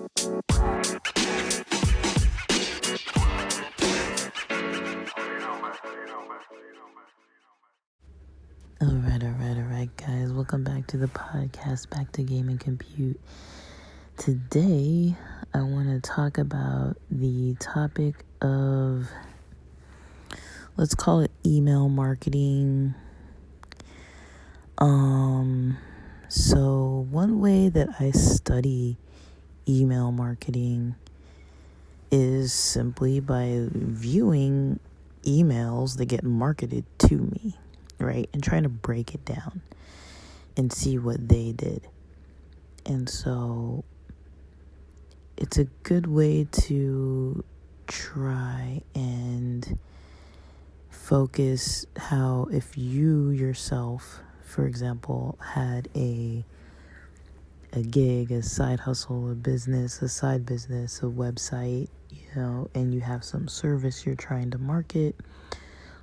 Alright, guys. Welcome back to the podcast, Back to Game and Compute. Today, I want to talk about the topic of, let's call it email marketing. So one way that I study email marketing is simply by viewing emails that get marketed to me, right? And trying to break it down and see what they did. And so it's a good way to try and focus how, if you yourself, for example, had a gig, a side hustle, a business, a side business, a website, and you have some service you're trying to market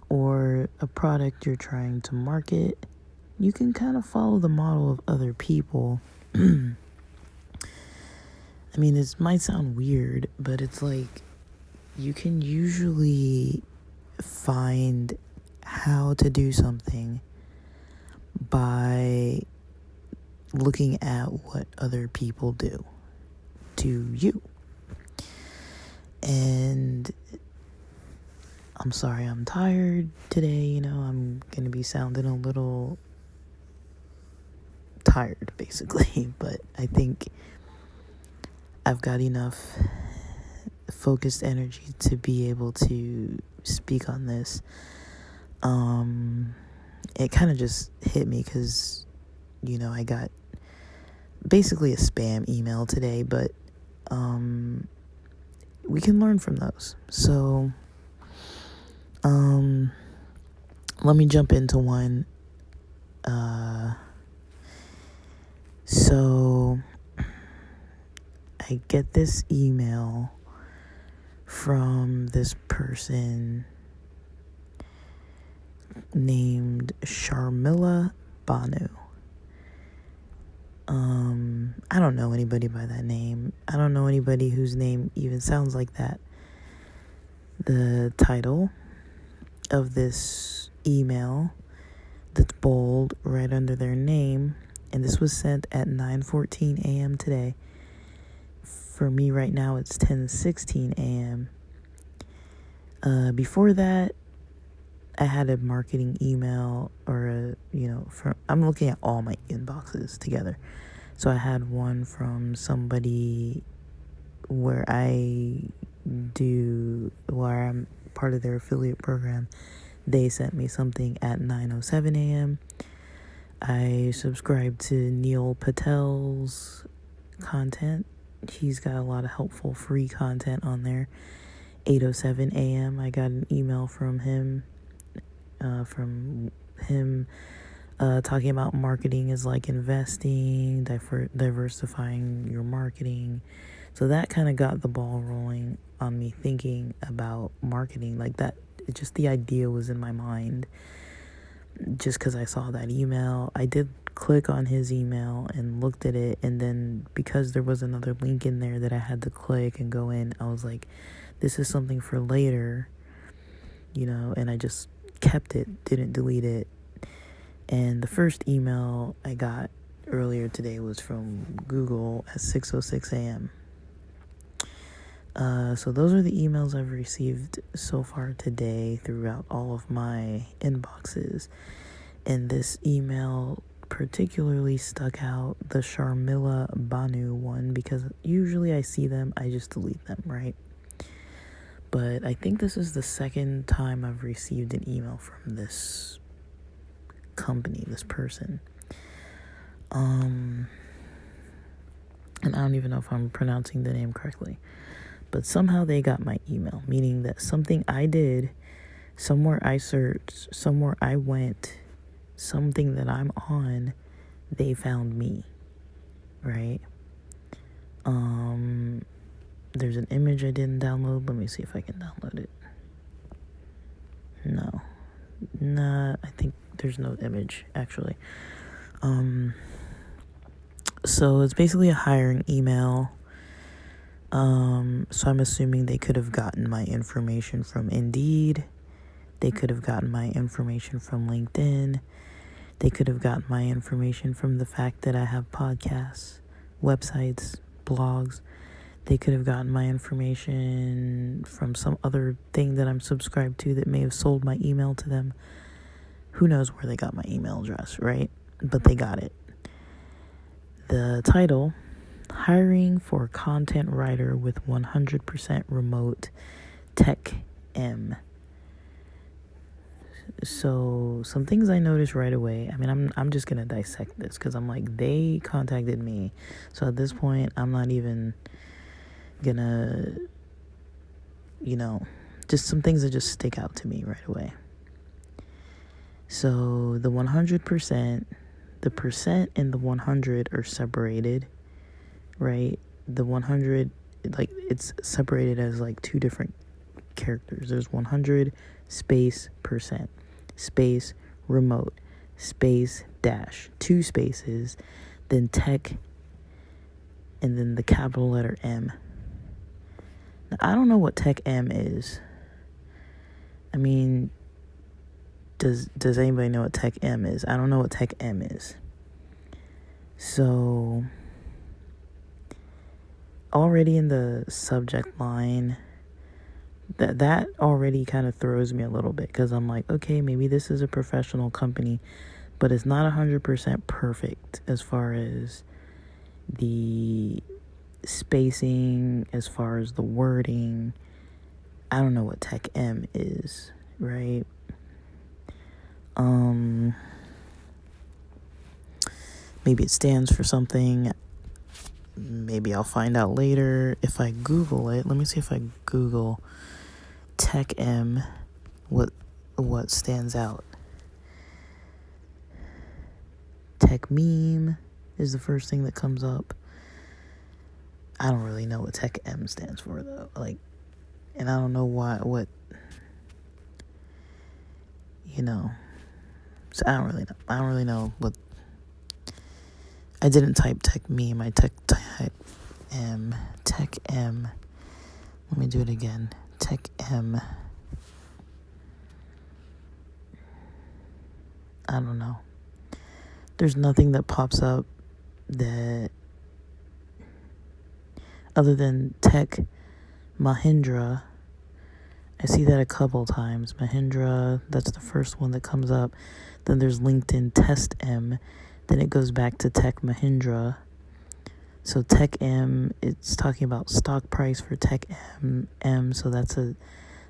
or a product you're trying to market, you can kind of follow the model of other people. I mean, this might sound weird, but it's like you can usually find how to do something by looking at what other people do to you. And I'm sorry I'm tired today, I'm going to be sounding a little tired, basically, but I think I've got enough focused energy to be able to speak on this. It kind of just hit me because, I got basically a spam email today, but we can learn from those. So let me jump into one. So I get this email from this person named Sharmila Banu. I don't know anybody by that name. I don't know anybody whose name even sounds like that. The title of this email that's bold right under their name, and this was sent at 9:14 a.m. today. For me right now, it's 10:16 a.m. Before that, I had a marketing email I'm looking at all my inboxes together. So I had one from somebody where I'm part of their affiliate program. They sent me something at 9:07 a.m. I subscribed to Neil Patel's content. He's got a lot of helpful free content on there. 8:07 a.m. I got an email from him talking about marketing is like investing, diversifying your marketing. So that kind of got the ball rolling on me thinking about marketing like that. Just the idea was in my mind just because I saw that email. I did click on his email and looked at it, and then because there was another link in there that I had to click and go in, I was like, this is something for later, and I just kept it, didn't delete it. And the first email I got earlier today was from Google at 6:06 a.m. So those are the emails I've received so far today throughout all of my inboxes. And this email particularly stuck out, the Sharmila Banu one, because usually I see them, I just delete them, right? But I think this is the second time I've received an email from this company, this person. And I don't even know if I'm pronouncing the name correctly. But somehow they got my email, meaning that something I did, somewhere I searched, somewhere I went, something that I'm on, they found me, right? There's an image I didn't download. Let me see if I can download it. No. Nah, I think there's no image, actually. So it's basically a hiring email. So I'm assuming they could have gotten my information from Indeed. They could have gotten my information from LinkedIn. They could have gotten my information from the fact that I have podcasts, websites, blogs. They could have gotten my information from some other thing that I'm subscribed to that may have sold my email to them. Who knows where they got my email address, right? But they got it. The title, Hiring for Content Writer with 100% Remote Tech M. So some things I noticed right away. I mean, I'm just gonna dissect this because I'm like, they contacted me. So at this point, I'm not even gonna, just some things that just stick out to me right away. So the 100%, the percent and the 100 are separated, right? The 100, like, it's separated as like two different characters. There's 100 space percent, space remote, space dash, 2 spaces, then tech, and then the capital letter M. Now, I don't know what tech M is. I mean, does anybody know what tech M is? I don't know what tech M is. So already in the subject line, that already kind of throws me a little bit, because I'm like, okay, maybe this is a professional company, but it's not 100% perfect as far as the spacing, as far as the wording. I don't know what tech M is, right? Maybe it stands for something. Maybe I'll find out later if I Google it. Let me see if I Google tech M, what stands out. Tech meme is the first thing that comes up. I don't really know what tech M stands for though. And I don't know what so I don't really know what. I didn't type tech meme. I type M. Tech M. Let me do it again. Tech M. I don't know. There's nothing that pops up that, other than Tech Mahindra. I see that a couple times. Mahindra, that's the first one that comes up. Then there's LinkedIn Test M. Then it goes back to Tech Mahindra. So Tech M, it's talking about stock price for Tech M. So that's a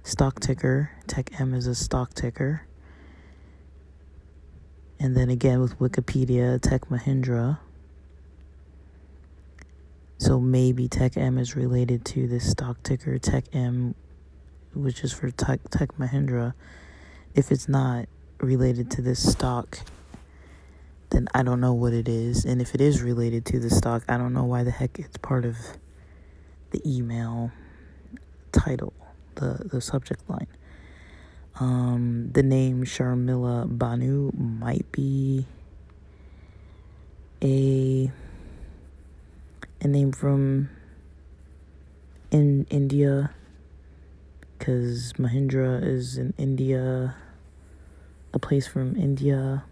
stock ticker. Tech M is a stock ticker. And then again with Wikipedia, Tech Mahindra. So maybe Tech M is related to this stock ticker, Tech M, which is for Tech Mahindra. If it's not related to this stock, then I don't know what it is. And if it is related to the stock, I don't know why the heck it's part of the email title, the subject line. The name Sharmila Banu might be a name from in India, because Mahindra is in India, a place from India.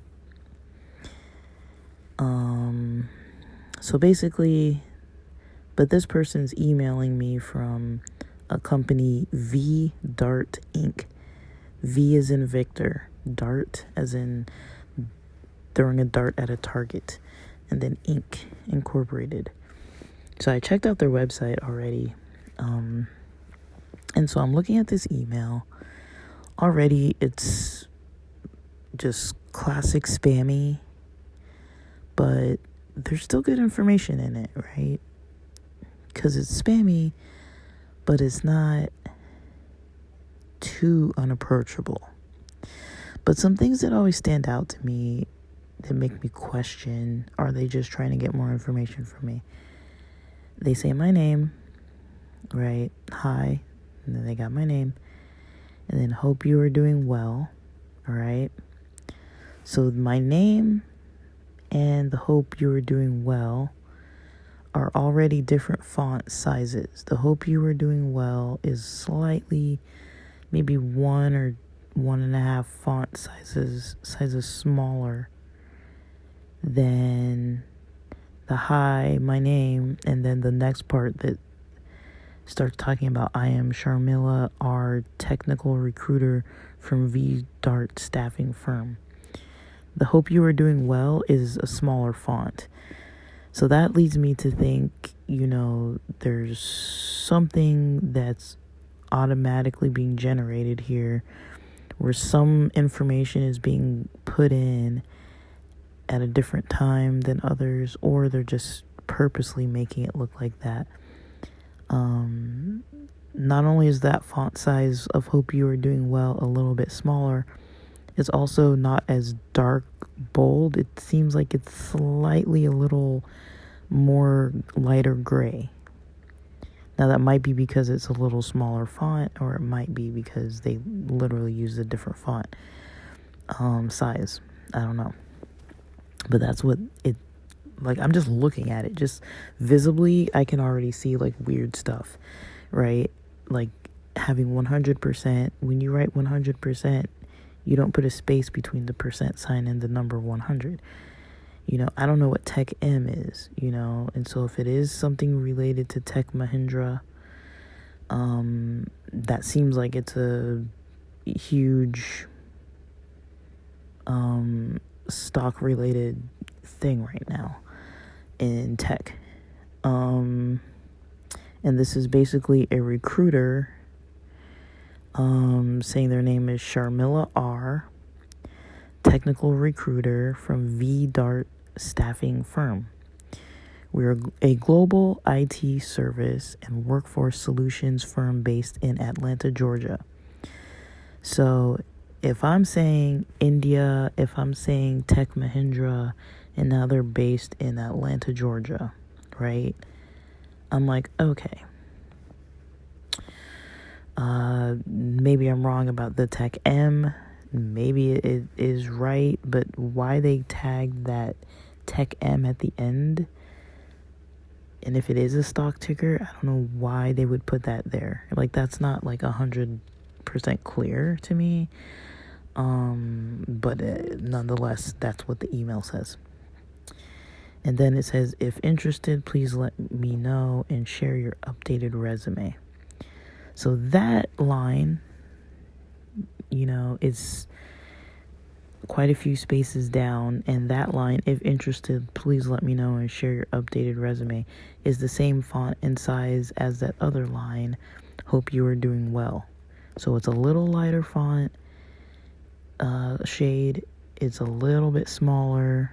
So basically, but this person's emailing me from a company, V Dart Inc. V as in Victor, Dart as in throwing a dart at a target, and then Inc. Incorporated. So I checked out their website already. And so I'm looking at this email. Already it's just classic spammy, but there's still good information in it, right? Because it's spammy, but it's not too unapproachable. But some things that always stand out to me that make me question, are they just trying to get more information from me? They say my name, right? Hi. And then they got my name. And then hope you are doing well. All right. So my name and the hope you are doing well are already different font sizes. The hope you are doing well is slightly, maybe 1 or 1.5 font sizes smaller than the hi, my name, and then the next part that starts talking about I am Sharmila R, technical recruiter from V-Dart staffing firm. The hope you are doing well is a smaller font. So that leads me to think, there's something that's automatically being generated here where some information is being put in at a different time than others, or they're just purposely making it look like that. Not only is that font size of hope you are doing well a little bit smaller, it's also not as dark bold. It seems like it's slightly a little more lighter gray. Now that might be because it's a little smaller font, or it might be because they literally use a different font size. I don't know. But that's what it, like, I'm just looking at it. Just visibly, I can already see, like, weird stuff, right? Like, having 100%, when you write 100%, you don't put a space between the percent sign and the number 100. I don't know what Tech M is, and so if it is something related to Tech Mahindra, that seems like it's a huge stock related thing right now in tech. And this is basically a recruiter saying their name is Sharmila R, technical recruiter from V-Dart staffing firm. We're a global IT service and workforce solutions firm based in Atlanta, Georgia. So if I'm saying India, if I'm saying Tech Mahindra, and now they're based in Atlanta, Georgia, right? I'm like, okay. Maybe I'm wrong about the Tech M. Maybe it is right, but why they tagged that Tech M at the end? And if it is a stock ticker, I don't know why they would put that there. Like, that's not like 100% clear to me. But nonetheless, that's what the email says. And then it says, if interested, please let me know and share your updated resume. So that line, is quite a few spaces down, and that line, if interested, please let me know and share your updated resume, is the same font and size as that other line, hope you are doing well. So it's a little lighter font shade. It's a little bit smaller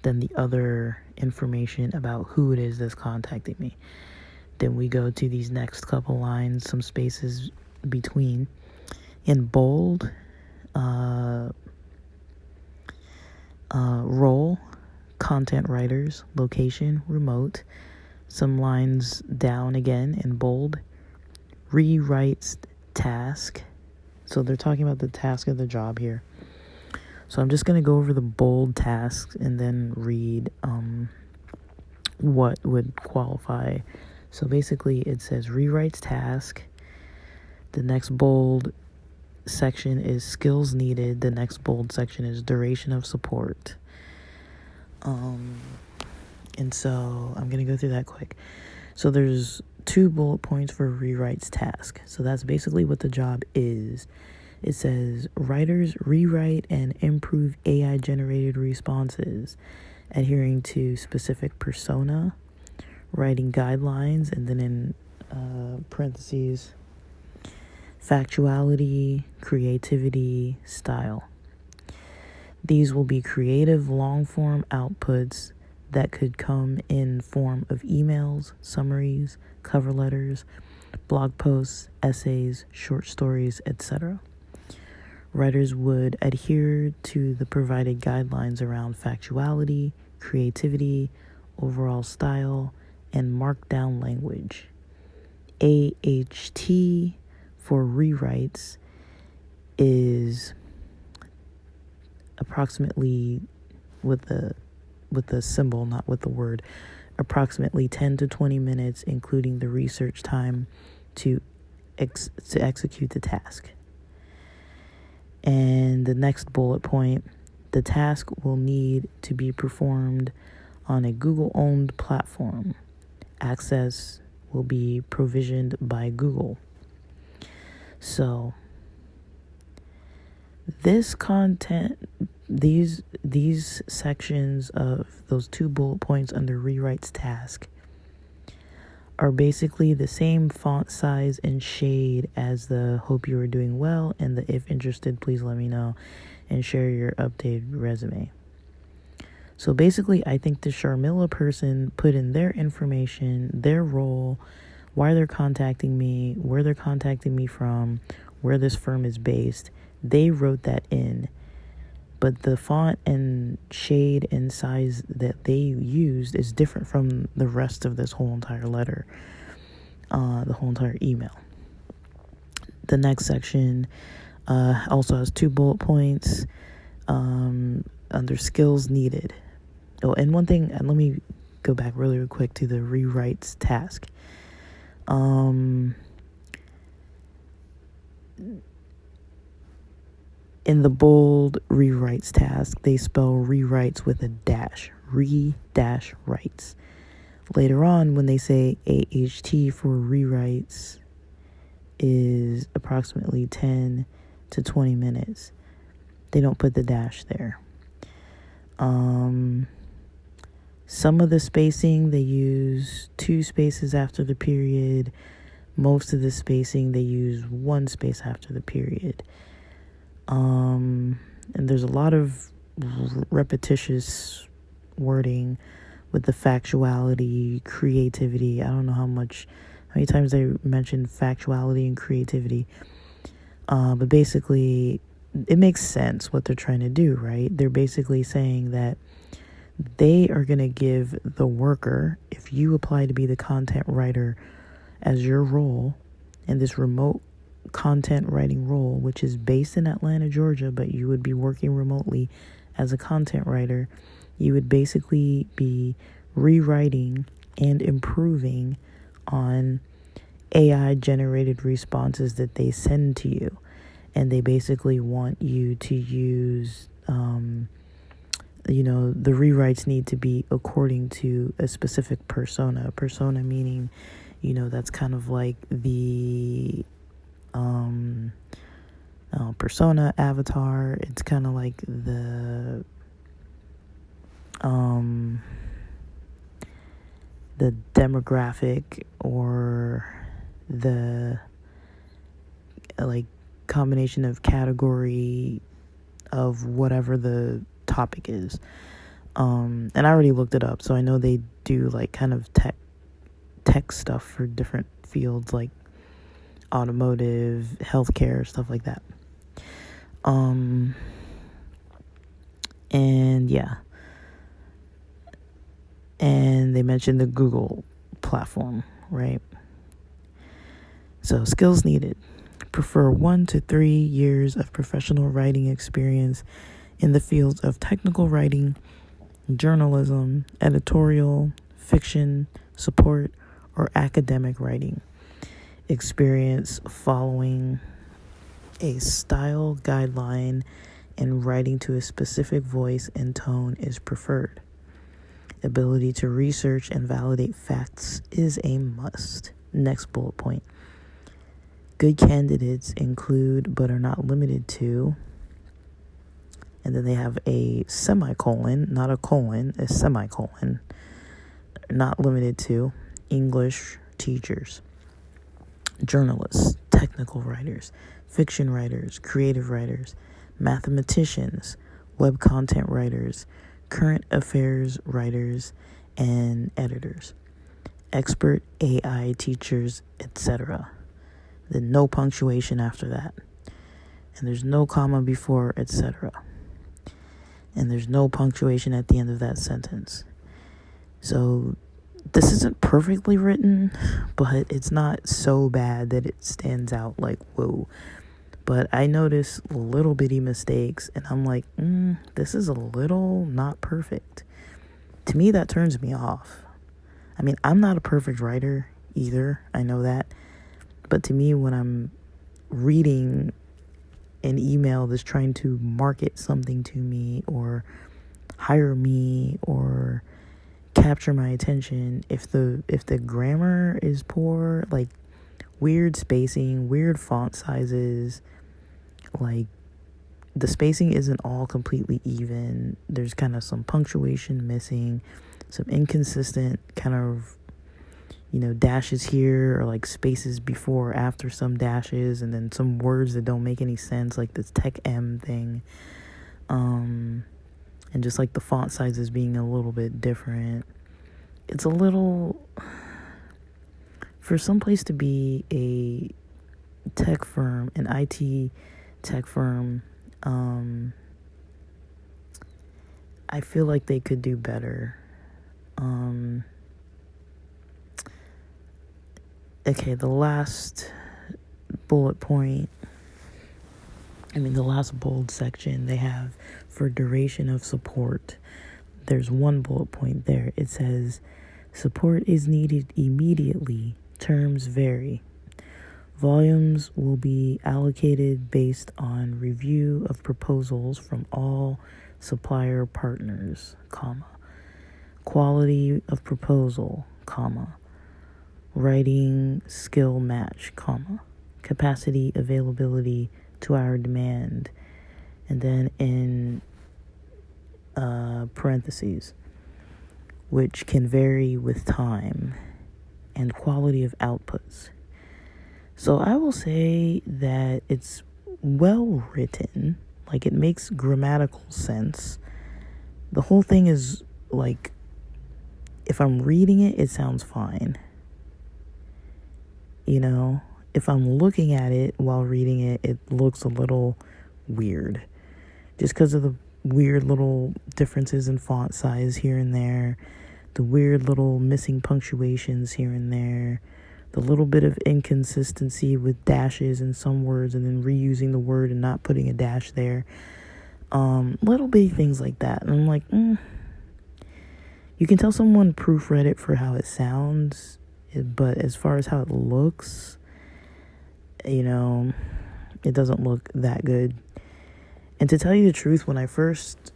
than the other information about who it is that's contacting me. Then we go to these next couple lines, some spaces between. In bold, role, content writers, location, remote. Some lines down again in bold, rewrites task. So they're talking about the task of the job here. So I'm just going to go over the bold tasks and then read what would qualify. So basically it says rewrites task. The next bold section is skills needed. The next bold section is duration of support. And so I'm going to go through that quick. So there's 2 bullet points for rewrites task. So that's basically what the job is. It says writers rewrite and improve AI generated responses, adhering to specific persona, writing guidelines, and then in parentheses, factuality, creativity, style. These will be creative long-form outputs that could come in form of emails, summaries, cover letters, blog posts, essays, short stories, etc. Writers would adhere to the provided guidelines around factuality, creativity, overall style, and markdown language. AHT for rewrites is approximately with the symbol, not with the word, approximately 10 to 20 minutes, including the research time to execute the task. And the next bullet point, the task will need to be performed on a Google-owned platform. Access will be provisioned by Google. So this content, these sections of those 2 bullet points under rewrites task are basically the same font size and shade as the hope you are doing well and the if interested please let me know and share your updated resume. So basically, I think the Sharmila person put in their information, their role, why they're contacting me, where they're contacting me from, where this firm is based. They wrote that in. But the font and shade and size that they used is different from the rest of this whole entire letter, the whole entire email. The next section also has 2 bullet points under skills needed. Oh, and one thing, and let me go back really quick to the rewrites task. In the bold rewrites task, they spell rewrites with a dash, re-writes. Later on, when they say AHT for rewrites is approximately 10 to 20 minutes, they don't put the dash there. Some of the spacing, they use 2 spaces after the period. Most of the spacing, they use 1 space after the period. And there's a lot of repetitious wording with the factuality, creativity. I don't know how many times they mentioned factuality and creativity. But basically, it makes sense what they're trying to do, right? They're basically saying that they are going to give the worker, if you apply to be the content writer as your role in this remote content writing role, which is based in Atlanta, Georgia, but you would be working remotely as a content writer, you would basically be rewriting and improving on AI generated responses that they send to you. And they basically want you to use, the rewrites need to be according to a specific persona. Persona meaning, that's kind of like the persona avatar. It's kind of like the demographic or the combination of category of whatever the topic is. And I already looked it up, so I know they do kind of tech stuff for different fields like automotive, healthcare, stuff like that. And yeah. And they mentioned the Google platform, right? So skills needed. Prefer 1 to 3 years of professional writing experience in the fields of technical writing, journalism, editorial, fiction, support, or academic writing. Experience following a style guideline and writing to a specific voice and tone is preferred. Ability to research and validate facts is a must. Next bullet point. Good candidates include, but are not limited to, and then they have a semicolon, not a colon, a semicolon, not limited to, English teachers, journalists, technical writers, fiction writers, creative writers, mathematicians, web content writers, current affairs writers, and editors, expert AI teachers, etc. Then no punctuation after that. And there's no comma before, etc. And there's no punctuation at the end of that sentence. So this isn't perfectly written, but it's not so bad that it stands out like, whoa. But I notice little bitty mistakes, and I'm like, this is a little not perfect. To me, that turns me off. I mean, I'm not a perfect writer either. I know that. But to me, when I'm reading an email that's trying to market something to me or hire me or capture my attention, if the grammar is poor, like weird spacing, weird font sizes, like the spacing isn't all completely even, there's kind of some punctuation missing, some inconsistent kind of, dashes here, or like spaces before or after some dashes, and then some words that don't make any sense, like this tech M thing, and just like the font sizes being a little bit different. It's a little, for some place to be a tech firm, an IT tech firm, I feel like they could do better. Okay, the last bullet point, the last bold section they have for duration of support. There's one bullet point there. It says, support is needed immediately. Terms vary. Volumes will be allocated based on review of proposals from all supplier partners, quality of proposal, writing skill match, capacity availability to our demand, and then in parentheses, which can vary with time, and quality of outputs. So I will say that it's well written, like it makes grammatical sense. The whole thing is like, if I'm reading it, it sounds fine. If I'm looking at it while reading it, it looks a little weird. Just because of the weird little differences in font size here and there, the weird little missing punctuations here and there, the little bit of inconsistency with dashes in some words and then reusing the word and not putting a dash there. Little bitty things like that. And I'm like, you can tell someone proofread it for how it sounds, but as far as how it looks, it doesn't look that good. And to tell you the truth, when I first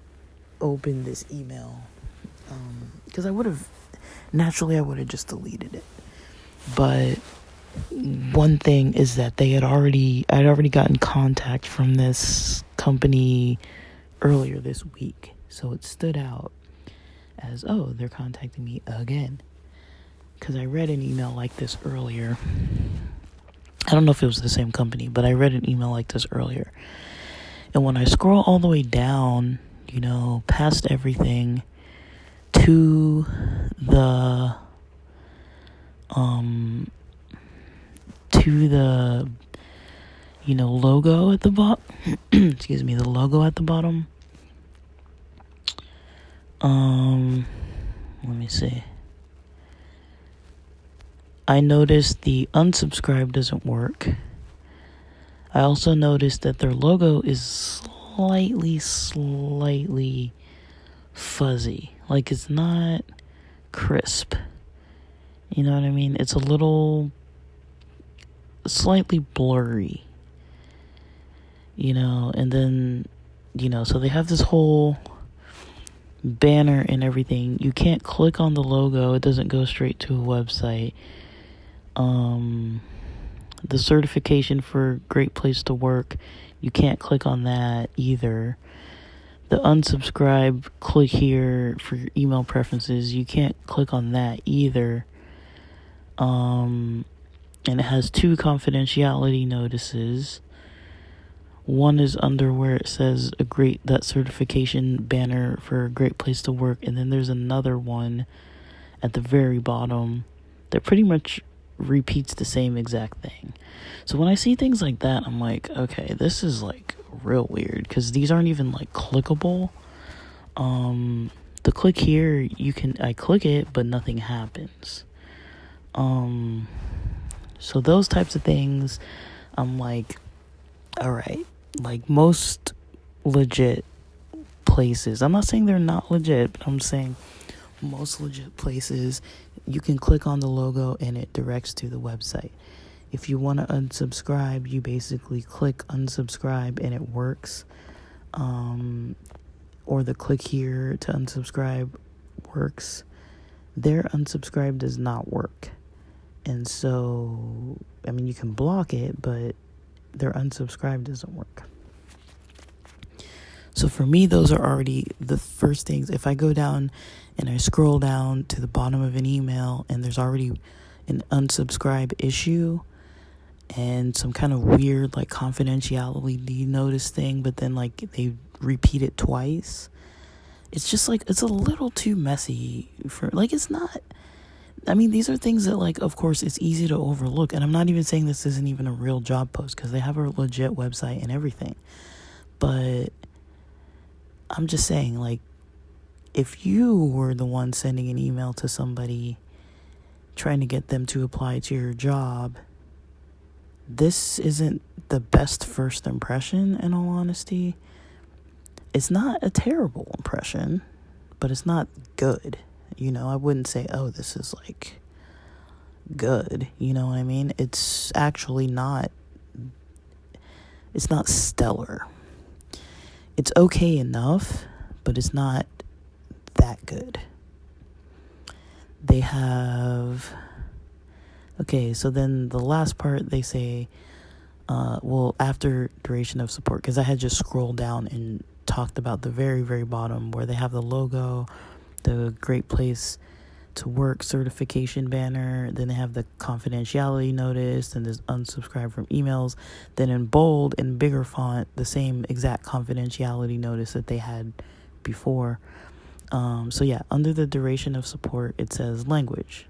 opened this email, because I would have just deleted it. But one thing is that I'd already gotten contact from this company earlier this week. So it stood out as, oh, they're contacting me again. Because I read an email like this earlier. I don't know if it was the same company, but I read an email like this earlier. And when I scroll all the way down, past everything to the logo at the bottom, excuse me, the logo at the bottom, let me see. I noticed the unsubscribe doesn't work. I also noticed that their logo is slightly fuzzy. Like, it's not crisp. You know what I mean? It's a little slightly blurry. And then, so they have this whole banner and everything. You can't click on the logo. It doesn't go straight to a website. The certification for Great Place to Work, you can't click on that either. The unsubscribe, click here for your email preferences, you can't click on that either. And it has 2 confidentiality notices. One is under where it says that certification banner for a Great Place to Work, and then there's another one at the very bottom that pretty much repeats the same exact thing. So when I see things like that, I'm like, okay, this is like real weird, because these aren't even like clickable. The click here, I click it, but nothing happens. So those types of things, I'm like, all right, like most legit places, I'm not saying they're not legit, but I'm saying most legit places, you can click on the logo and it directs to the website. If you want to unsubscribe, you basically click unsubscribe and it works. Or the click here to unsubscribe works. Their unsubscribe does not work. And so, I mean, you can block it, but their unsubscribe doesn't work. So for me, those are already the first things. If I go down and I scroll down to the bottom of an email and there's already an unsubscribe issue and some kind of weird like confidentiality notice thing, but then like they repeat it twice, it's just like, it's a little too messy for, like, it's not, I mean, these are things that, like, of course it's easy to overlook. And I'm not even saying this isn't even a real job post, because they have a legit website and everything, but I'm just saying, like, if you were the one sending an email to somebody trying to get them to apply to your job, this isn't the best first impression, in all honesty. It's not a terrible impression, but it's not good. You know, I wouldn't say, oh, this is like good. You know what I mean? It's actually not, it's not stellar. It's okay enough, but it's not that good. They have, okay, so then the last part they say, well, after duration of support, because I had just scrolled down and talked about the very, very bottom where they have the logo, the Great Place to Work certification banner, then they have the confidentiality notice, and there's unsubscribe from emails, then in bold and bigger font, the same exact confidentiality notice that they had before. So yeah, under the duration of support, it says language, :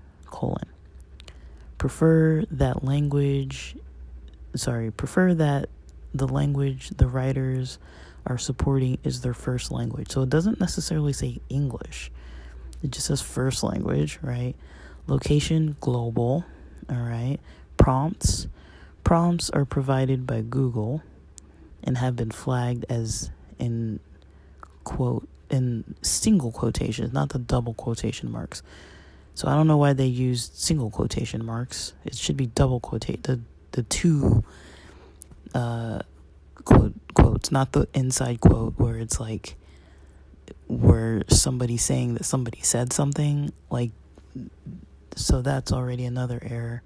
prefer that the language the writers are supporting is their first language. So it doesn't necessarily say English. It just says first language, right? Location, global, all right? Prompts are provided by Google and have been flagged as in single quotations, not the double quotation marks. So I don't know why they used single quotation marks. It should be double quotate, the two quotes, not the inside quote where it's like where somebody's saying that somebody said something, like, so that's already another error.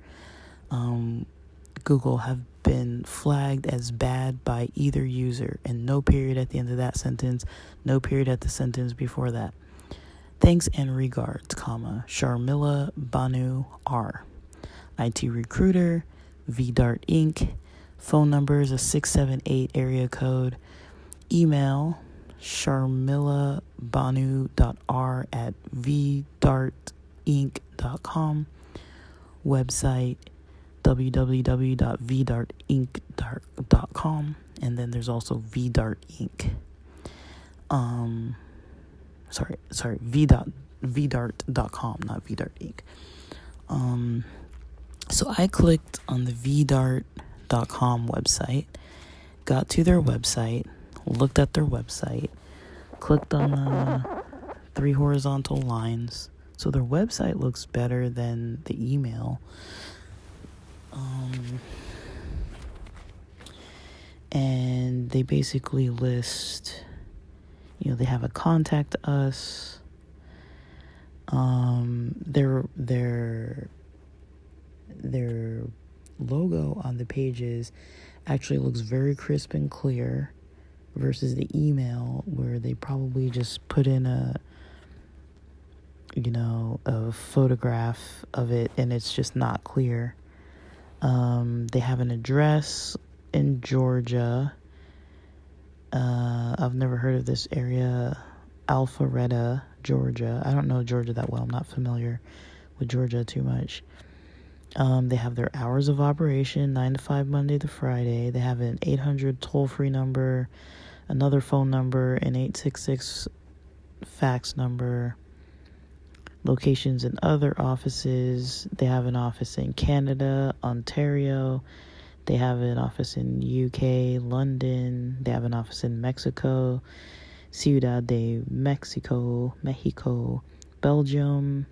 Google have been flagged as bad by either user, and no period at the end of that sentence, no period at the sentence before that. Thanks and regards, Sharmila Banu R, IT recruiter, VDart Inc. Phone number is a 678 area code. Email sharmilabanu.r@vdartinc.com. Website www.vdartinc.com. And then there's also VDart Inc. vdart.com, not VDart Inc. So I clicked on the vdart.com website, got to their website, looked at their website, clicked on the 3 horizontal lines. So their website looks better than the email. And they basically list, they have a contact us. Their logo on the pages actually looks very crisp and clear versus the email where they probably just put in a photograph of it and it's just not clear. They have an address in Georgia. I've never heard of this area, Alpharetta, Georgia. I don't know Georgia that well. I'm not familiar with Georgia too much. They have their hours of operation, 9 to 5, Monday to Friday. They have an 800 toll-free number, another phone number, an 866 fax number. Locations in other offices. They have an office in Canada, Ontario. They have an office in UK, London. They have an office in Mexico, Ciudad de Mexico, Belgium.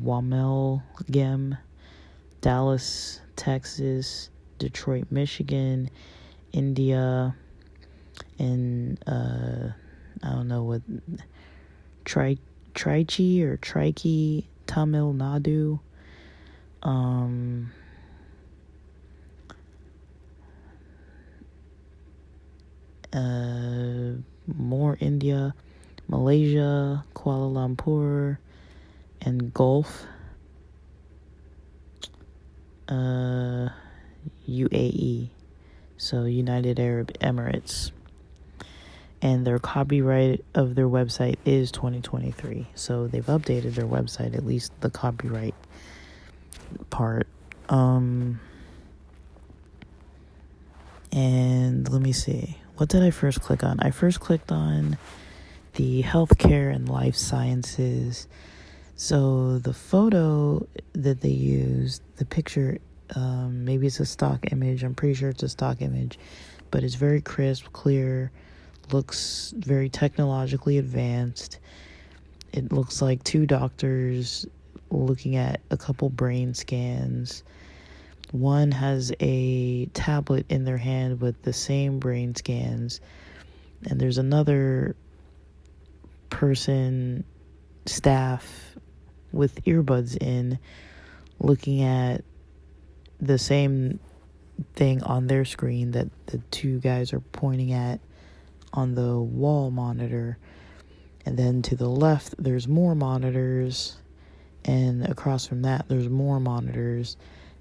Wamelgem, Dallas, Texas, Detroit, Michigan, India, and I don't know what, Trichy or Trichy, Tamil Nadu, more India, Malaysia, Kuala Lumpur, and Gulf, UAE, so United Arab Emirates. And their copyright of their website is 2023. So they've updated their website, at least the copyright part. And let me see. What did I first click on? I first clicked on the healthcare and life sciences. So the photo that they used, the picture, maybe it's a stock image. I'm pretty sure it's a stock image, but it's very crisp, clear, looks very technologically advanced. It looks like two doctors looking at a couple brain scans. One has a tablet in their hand with the same brain scans, and there's another person, staff, with earbuds in, looking at the same thing on their screen that the two guys are pointing at on the wall monitor. And then to the left there's more monitors, and across from that there's more monitors,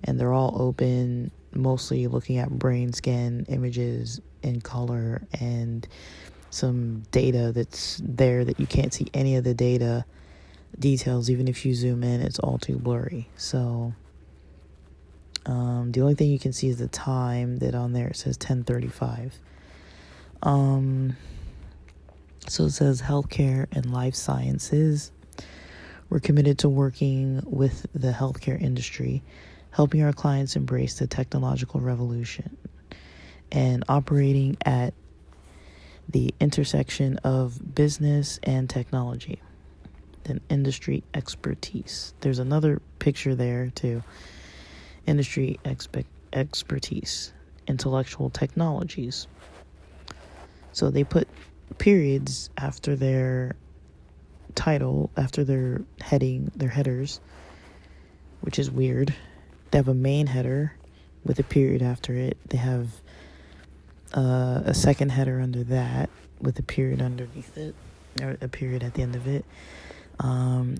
and they're all open, mostly looking at brain scan images in color and some data that's there that you can't see any of the data details. Even if you zoom in, it's all too blurry. So the only thing you can see is the time that on there, it says 10:35. So it says healthcare and life sciences. We're committed to working with the healthcare industry, helping our clients embrace the technological revolution, and operating at the intersection of business and technology. Then industry expertise. There's another picture there too. Industry expertise, intellectual technologies. So they put periods after their title, after their heading, their headers, which is weird. They have a main header with a period after it. They have a second header under that with a period underneath it, or a period at the end of it.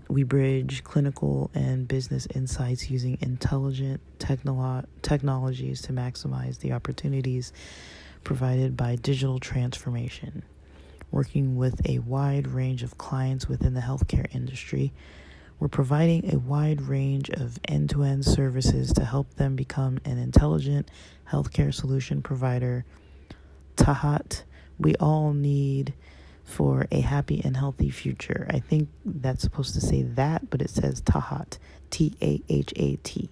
We bridge clinical and business insights using intelligent technologies to maximize the opportunities provided by digital transformation. Working with a wide range of clients within the healthcare industry, we're providing a wide range of end-to-end services to help them become an intelligent healthcare solution provider. Tahat, we all need for a happy and healthy future. I think that's supposed to say that, but it says Tahat, T-A-H-A-T.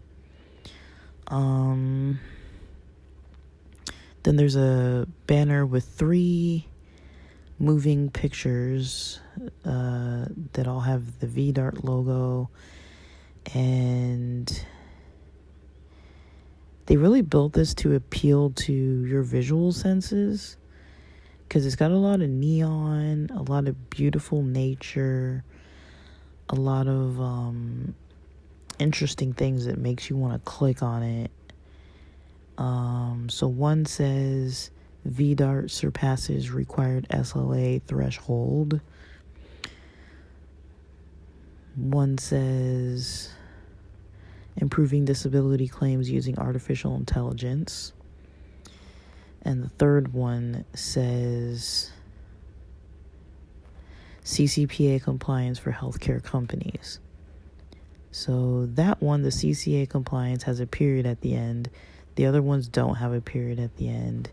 Then there's a banner with 3 moving pictures that all have the VDART logo, and they really built this to appeal to your visual senses, because it's got a lot of neon, a lot of beautiful nature, a lot of interesting things that makes you want to click on it. So one says VDART surpasses required SLA threshold. One says improving disability claims using artificial intelligence. And the third one says CCPA compliance for healthcare companies. So that one, the CCA compliance, has a period at the end. The other ones don't have a period at the end.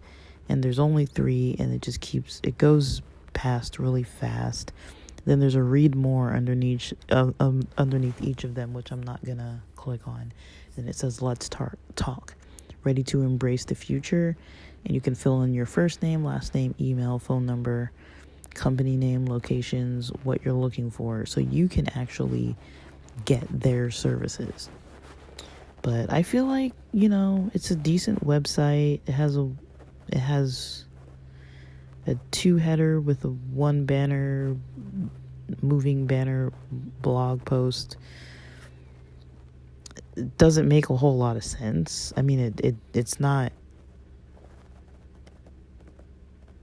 And there's only 3, and it goes past really fast. Then there's a read more underneath each of them, which I'm not going to click on. And it says, let's talk. Ready to embrace the future. And you can fill in your first name, last name, email, phone number, company name, locations, what you're looking for, so you can actually get their services. But I feel like, it's a decent website. It has a 2-header with a 1 banner, moving banner blog post. It doesn't make a whole lot of sense. I mean, it's not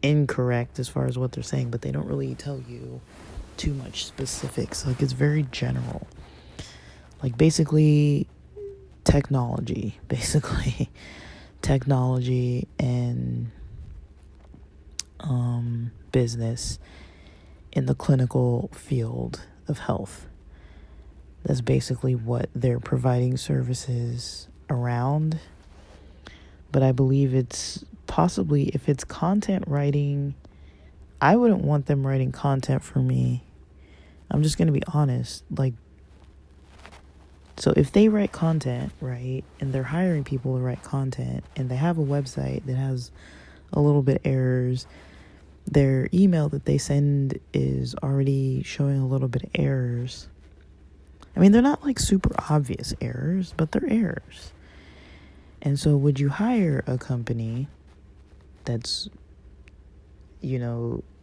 incorrect as far as what they're saying, but they don't really tell you too much specifics. Like, it's very general. Like, basically technology and business in the clinical field of health. That's basically what they're providing services around. But I believe it's possibly, if it's content writing, I wouldn't want them writing content for me. I'm just going to be honest. Like, so if they write content, right, and they're hiring people to write content, and they have a website that has a little bit errors, their email that they send is already showing a little bit of errors. I mean, they're not like super obvious errors, but they're errors. And so would you hire a company that's,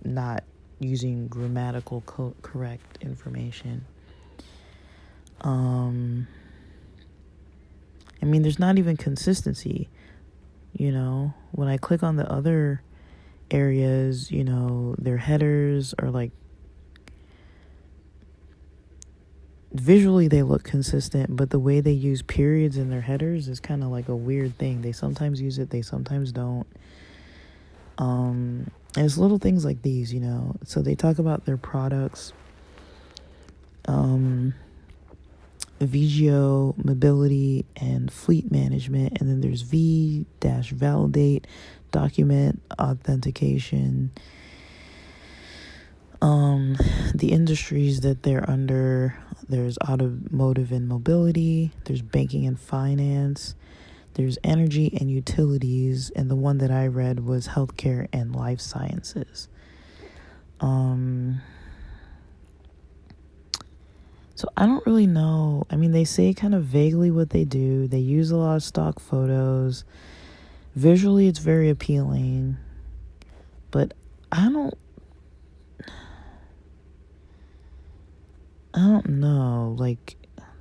not using grammatical correct information? I mean, there's not even consistency, when I click on the other areas, their headers are like, visually they look consistent, but the way they use periods in their headers is kind of like a weird thing. They sometimes use it, they sometimes don't. And it's little things like these, so they talk about their products, VGO, mobility, and fleet management. And then there's V-validate, document authentication. The industries that they're under, there's automotive and mobility, there's banking and finance, there's energy and utilities, and the one that I read was healthcare and life sciences. So I don't really know. I mean, they say kind of vaguely what they do. They use a lot of stock photos. Visually, it's very appealing. But I don't know. Like,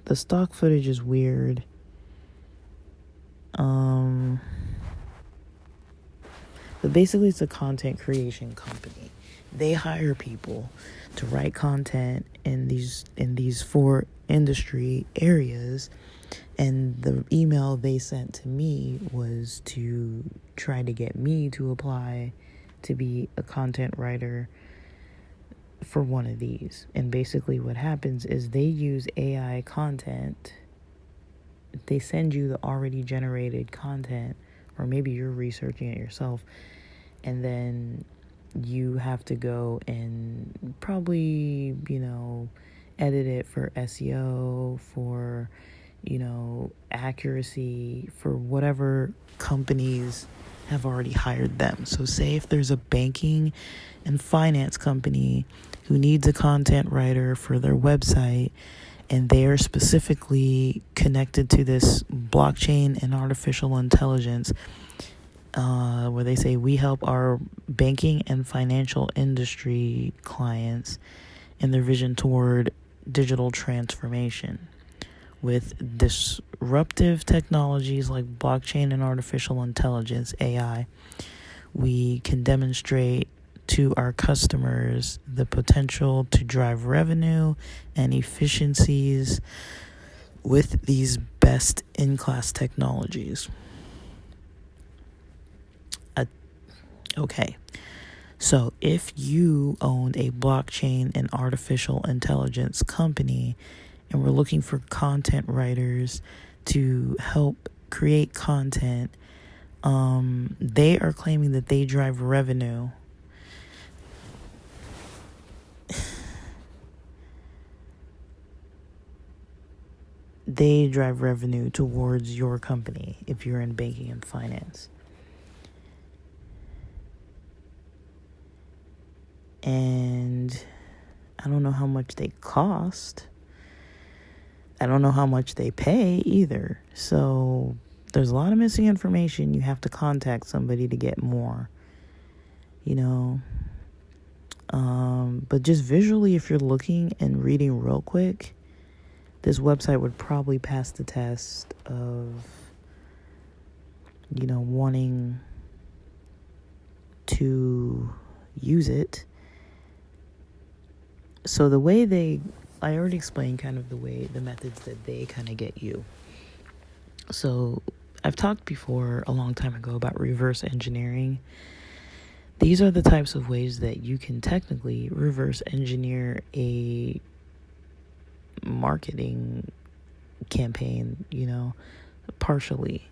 the stock footage is weird. But basically, it's a content creation company. They hire people to write content in these 4 industry areas, and the email they sent to me was to try to get me to apply to be a content writer for one of these. And basically what happens is they use AI content. They send you the already generated content, or maybe you're researching it yourself, and then you have to go and probably, edit it for SEO, for, accuracy, for whatever companies have already hired them. So say if there's a banking and finance company who needs a content writer for their website, and they are specifically connected to this blockchain and artificial intelligence, where they say we help our banking and financial industry clients in their vision toward digital transformation. With disruptive technologies like blockchain and artificial intelligence, AI, we can demonstrate to our customers the potential to drive revenue and efficiencies with these best-in-class technologies. Okay, so if you owned a blockchain and artificial intelligence company and we're looking for content writers to help create content, they are claiming that they drive revenue. They drive revenue towards your company if you're in banking and finance. And I don't know how much they cost. I don't know how much they pay either. So there's a lot of missing information. You have to contact somebody to get more, you know. But just visually, if you're looking and reading real quick, this website would probably pass the test of, you know, wanting to use it. So the way I already explained kind of the methods that they kind of get you. So I've talked before a long time ago about reverse engineering. These are the types of ways that you can technically reverse engineer a marketing campaign, you know, partially.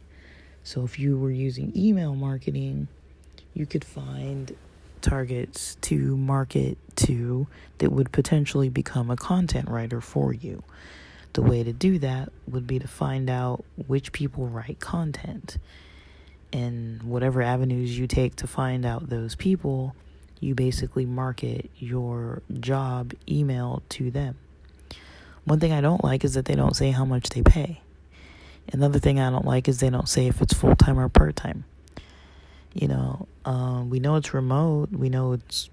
So if you were using email marketing, you could find targets to market to that would potentially become a content writer for you. The way to do that would be to find out which people write content. And whatever avenues you take to find out those people, you basically market your job email to them. One thing I don't like is that they don't say how much they pay. Another thing I don't like is they don't say if it's full-time or part-time. You know, we know it's remote. We know it's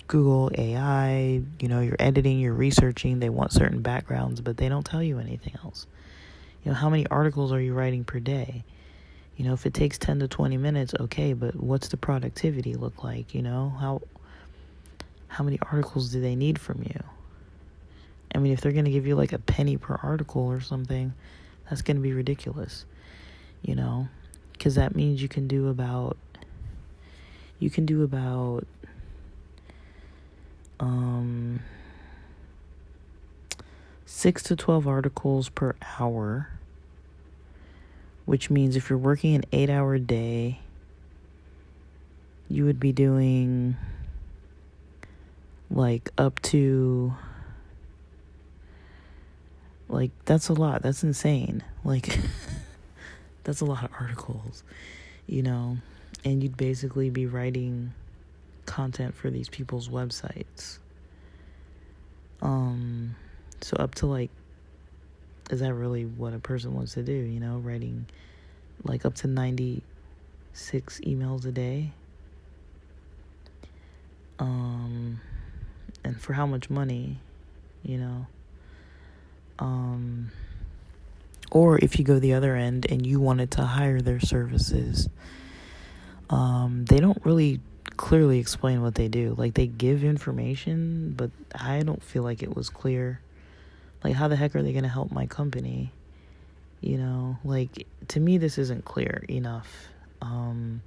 Google AI. You know, you're editing, you're researching. They want certain backgrounds, but they don't tell you anything else. You know, how many articles are you writing per day? You know, if it takes 10 to 20 minutes, okay, but what's the productivity look like? You know, how many articles do they need from you? I mean, if they're going to give you like a penny per article or something, that's going to be ridiculous, you know, because that means you can do about 6 to 12 articles per hour, which means if you're working an 8-hour day, you would be doing like up to, like, that's a lot. That's insane. Like, that's a lot of articles, you know, and you'd basically be writing content for these people's websites. So up to like, is that really what a person wants to do? You know, writing like up to 96 emails a day. And for how much money, you know? Or if you go the other end and you wanted to hire their services, they don't really clearly explain what they do. Like, they give information, but I don't feel like it was clear. Like, how the heck are they going to help my company? You know, like, to me, this isn't clear enough. And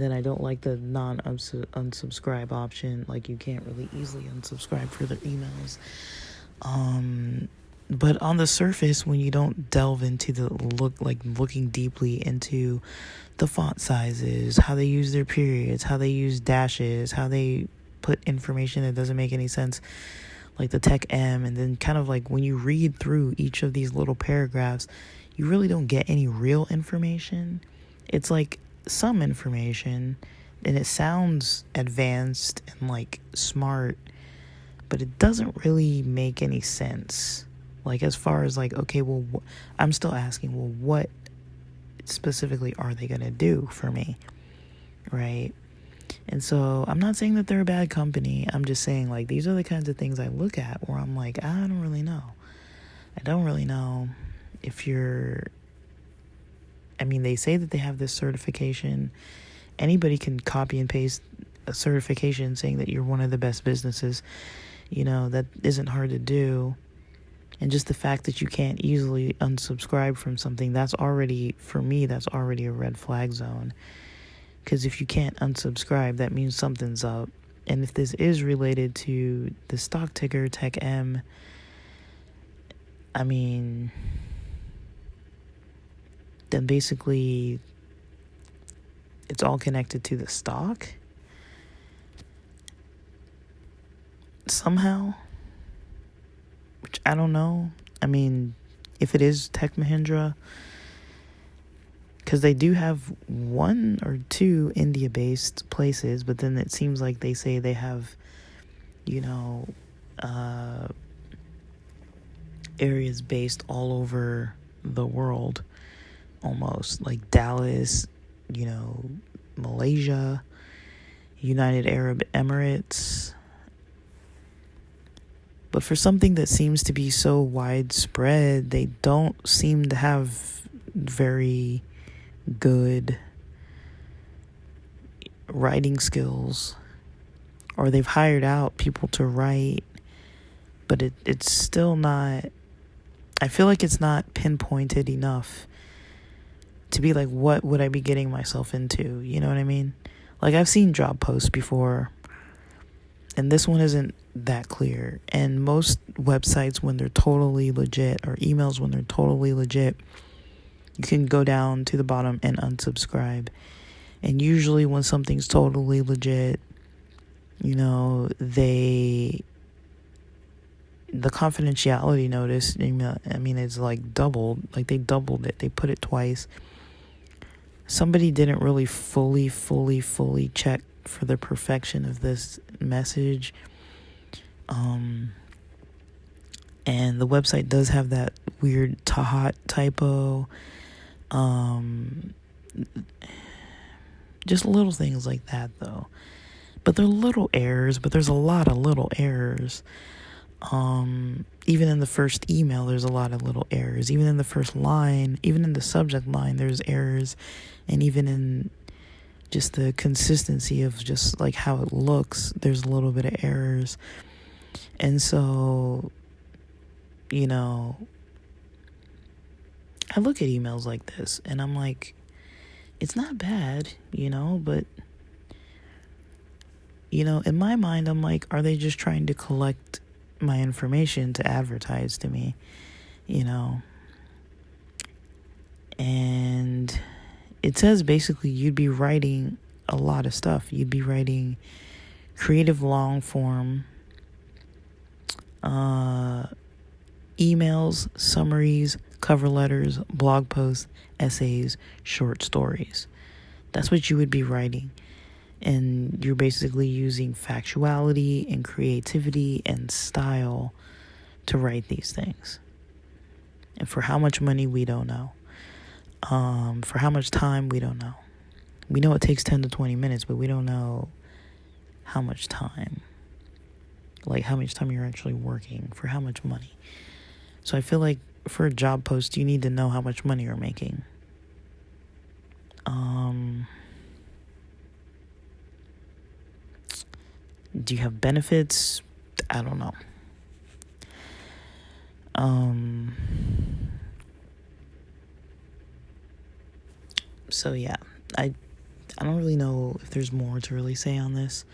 then I don't like the unsubscribe option. Like, you can't really easily unsubscribe for their emails. But on the surface, when you don't delve into looking deeply into the font sizes, how they use their periods, how they use dashes, how they put information that doesn't make any sense, like the tech M, and then kind of like when you read through each of these little paragraphs, you really don't get any real information. It's like some information, and it sounds advanced and like smart, but it doesn't really make any sense. Like, as far as like, okay, well, I'm still asking, well, what specifically are they going to do for me? Right? And so I'm not saying that they're a bad company. I'm just saying, like, these are the kinds of things I look at where I'm like, I don't really know. I don't really know if they say that they have this certification. Anybody can copy and paste a certification saying that you're one of the best businesses. You know, that isn't hard to do. And just the fact that you can't easily unsubscribe from something, that's already a red flag zone. Because if you can't unsubscribe, that means something's up. And if this is related to the stock ticker Tech M, I mean, then basically it's all connected to the stock somehow. Which I don't know. I mean, if it is Tech Mahindra, because they do have 1 or 2 India-based places, but then it seems like they say they have you know, areas based all over the world, almost like Dallas, you know, Malaysia, United Arab Emirates. But for something that seems to be so widespread, they don't seem to have very good writing skills, or they've hired out people to write, but it's still not, I feel like it's not pinpointed enough to be like, what would I be getting myself into? You know what I mean? Like, I've seen job posts before, and this one isn't that clear. And most websites, when they're totally legit, or emails when they're totally legit, you can go down to the bottom and unsubscribe. And usually when something's totally legit, you know, the confidentiality notice, I mean, it's like doubled. Like, they doubled it. They put it twice. Somebody didn't really fully check for the perfection of this message. And the website does have that weird Tahat typo. Just little things like that, though. But they're little errors, but there's a lot of little errors. Even in the first email, there's a lot of little errors. Even in the first line, even in the subject line, there's errors. And even in just the consistency of just like how it looks, there's a little bit of errors. And so, you know, I look at emails like this and I'm like, it's not bad, you know, but, you know, in my mind, I'm like, are they just trying to collect my information to advertise to me, you know? And it says basically you'd be writing a lot of stuff. You'd be writing creative long form emails, summaries, cover letters, blog posts, essays, short stories. That's what you would be writing. And you're basically using factuality and creativity and style to write these things. And for how much money, we don't know. For how much time, we don't know. We know it takes 10 to 20 minutes, but we don't know how much time. Like how much time you're actually working, for how much money. So I feel like for a job post, you need to know how much money you're making. Do you have benefits? I don't know. So yeah, I don't really know if there's more to really say on this.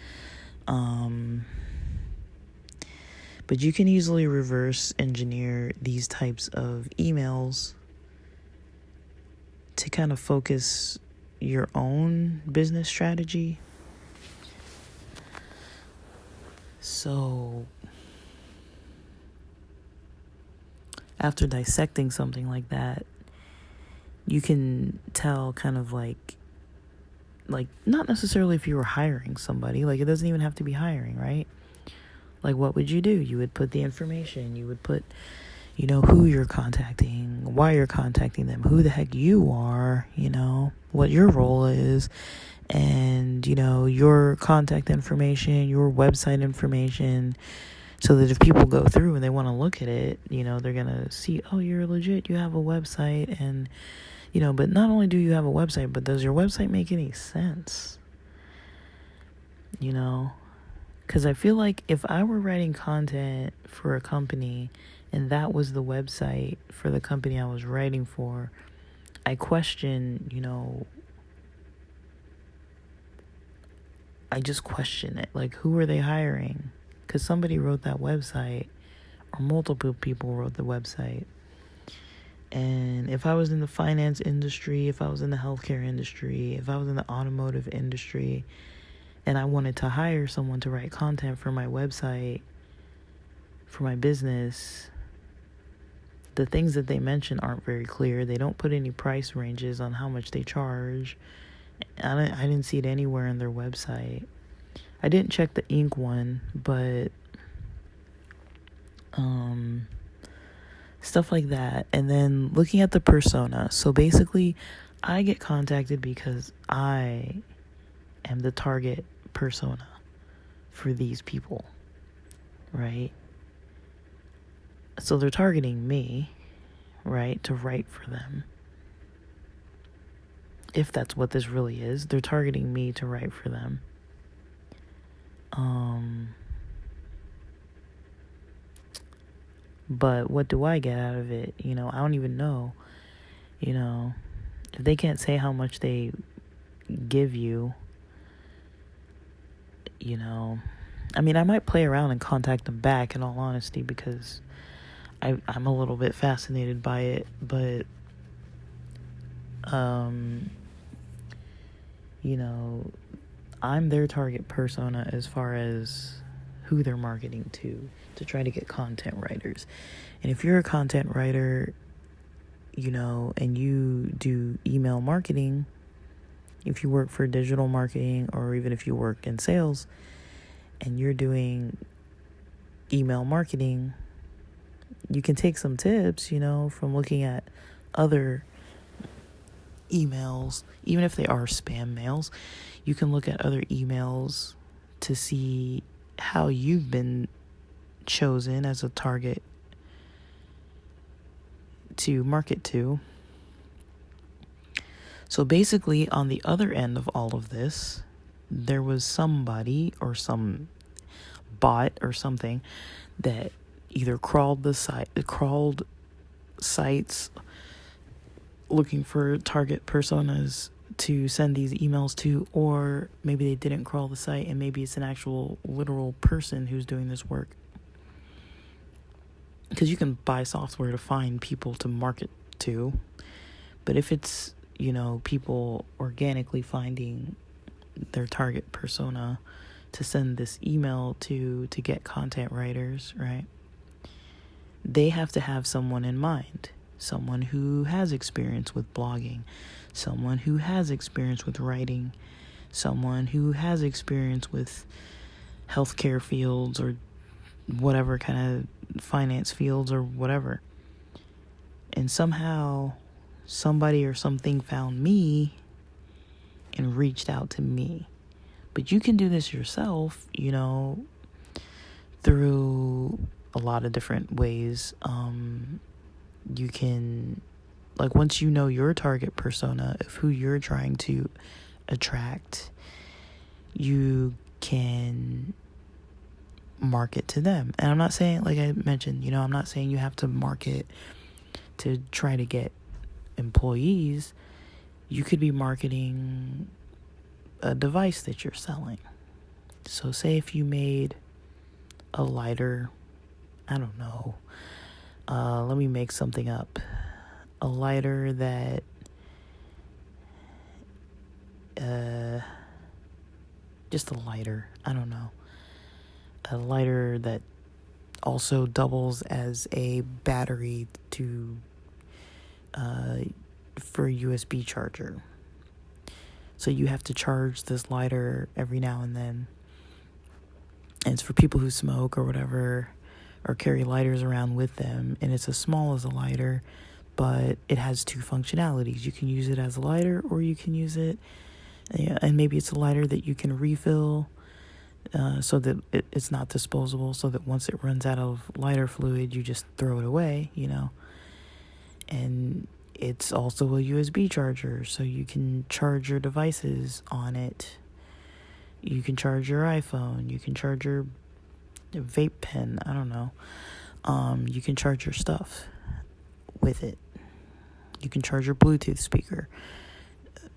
But you can easily reverse engineer these types of emails to kind of focus your own business strategy. So after dissecting something like that, you can tell kind of like not necessarily if you were hiring somebody, like it doesn't even have to be hiring, right? Like, what would you do? You would put the information, you would put, you know, who you're contacting, why you're contacting them, who the heck you are, you know, what your role is, and, you know, your contact information, your website information, so that if people go through and they want to look at it, you know, they're going to see, oh, you're legit, you have a website, and, you know, but not only do you have a website, but does your website make any sense? You know? Because I feel like if I were writing content for a company and that was the website for the company I was writing for, I question, you know, I just question it. Like, who are they hiring? Because somebody wrote that website, or multiple people wrote the website. And if I was in the finance industry, if I was in the healthcare industry, if I was in the automotive industry, and I wanted to hire someone to write content for my website, for my business, the things that they mention aren't very clear. They don't put any price ranges on how much they charge. I didn't see it anywhere on their website. I didn't check the Inc. one, but Stuff like that. And then looking at the persona. So basically, I get contacted because I am the target persona for these people, right? So they're targeting me, right, to write for them. If that's what this really is, they're targeting me to write for them. But what do I get out of it? I don't even know. If they can't say how much they give you, I mean, I might play around and contact them back, in all honesty, because I'm a little bit fascinated by it, but, I'm their target persona as far as who they're marketing to try to get content writers. And if you're a content writer, and you do email marketing, if you work for digital marketing, or even if you work in sales and you're doing email marketing, you can take some tips, from looking at other emails, even if they are spam mails. You can look at other emails to see how you've been chosen as a target to market to. So basically, on the other end of all of this, there was somebody or some bot or something that either crawled sites looking for target personas to send these emails to, or maybe they didn't crawl the site and maybe it's an actual literal person who's doing this work. Because you can buy software to find people to market to, but if it's, people organically finding their target persona to send this email to get content writers, right? They have to have someone in mind, someone who has experience with blogging, someone who has experience with writing, someone who has experience with healthcare fields or whatever kind of finance fields or whatever. And somehow somebody or something found me and reached out to me. But you can do this yourself, through a lot of different ways. You can, once you know your target persona of who you're trying to attract, you can market to them. And I'm not saying, like I mentioned, I'm not saying you have to market to try to get employees. You could be marketing a device that you're selling. So say if you made a lighter, I don't know, let me make something up. A lighter that just a lighter, I don't know. A lighter that also doubles as a battery to for a USB charger. So you have to charge this lighter every now and then. And it's for people who smoke or whatever, or carry lighters around with them. And it's as small as a lighter, but it has two functionalities. You can use it as a lighter, or you can use it, and maybe it's a lighter that you can refill, so that it's not disposable, so that once it runs out of lighter fluid, you just throw it away, And it's also a USB charger, so you can charge your devices on it. You can charge your iPhone, you can charge your vape pen, I don't know. You can charge your stuff with it. You can charge your Bluetooth speaker.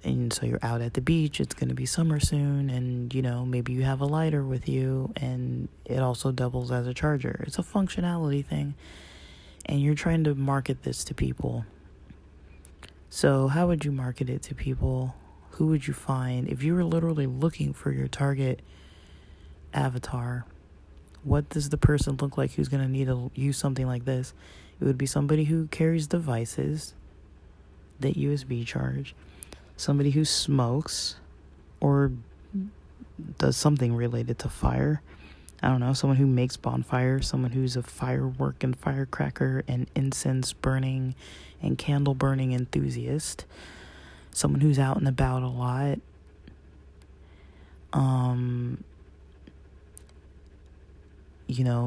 And so you're out at the beach, it's going to be summer soon, and, maybe you have a lighter with you, and it also doubles as a charger. It's a functionality thing, and you're trying to market this to people. So how would you market it to people? Who would you find? If you were literally looking for your target avatar, what does the person look like who's going to need to use something like this? It would be somebody who carries devices that USB charge, somebody who smokes or does something related to fire. I don't know, someone who makes bonfires, someone who's a firework and firecracker and incense burning and candle burning enthusiast, someone who's out and about a lot.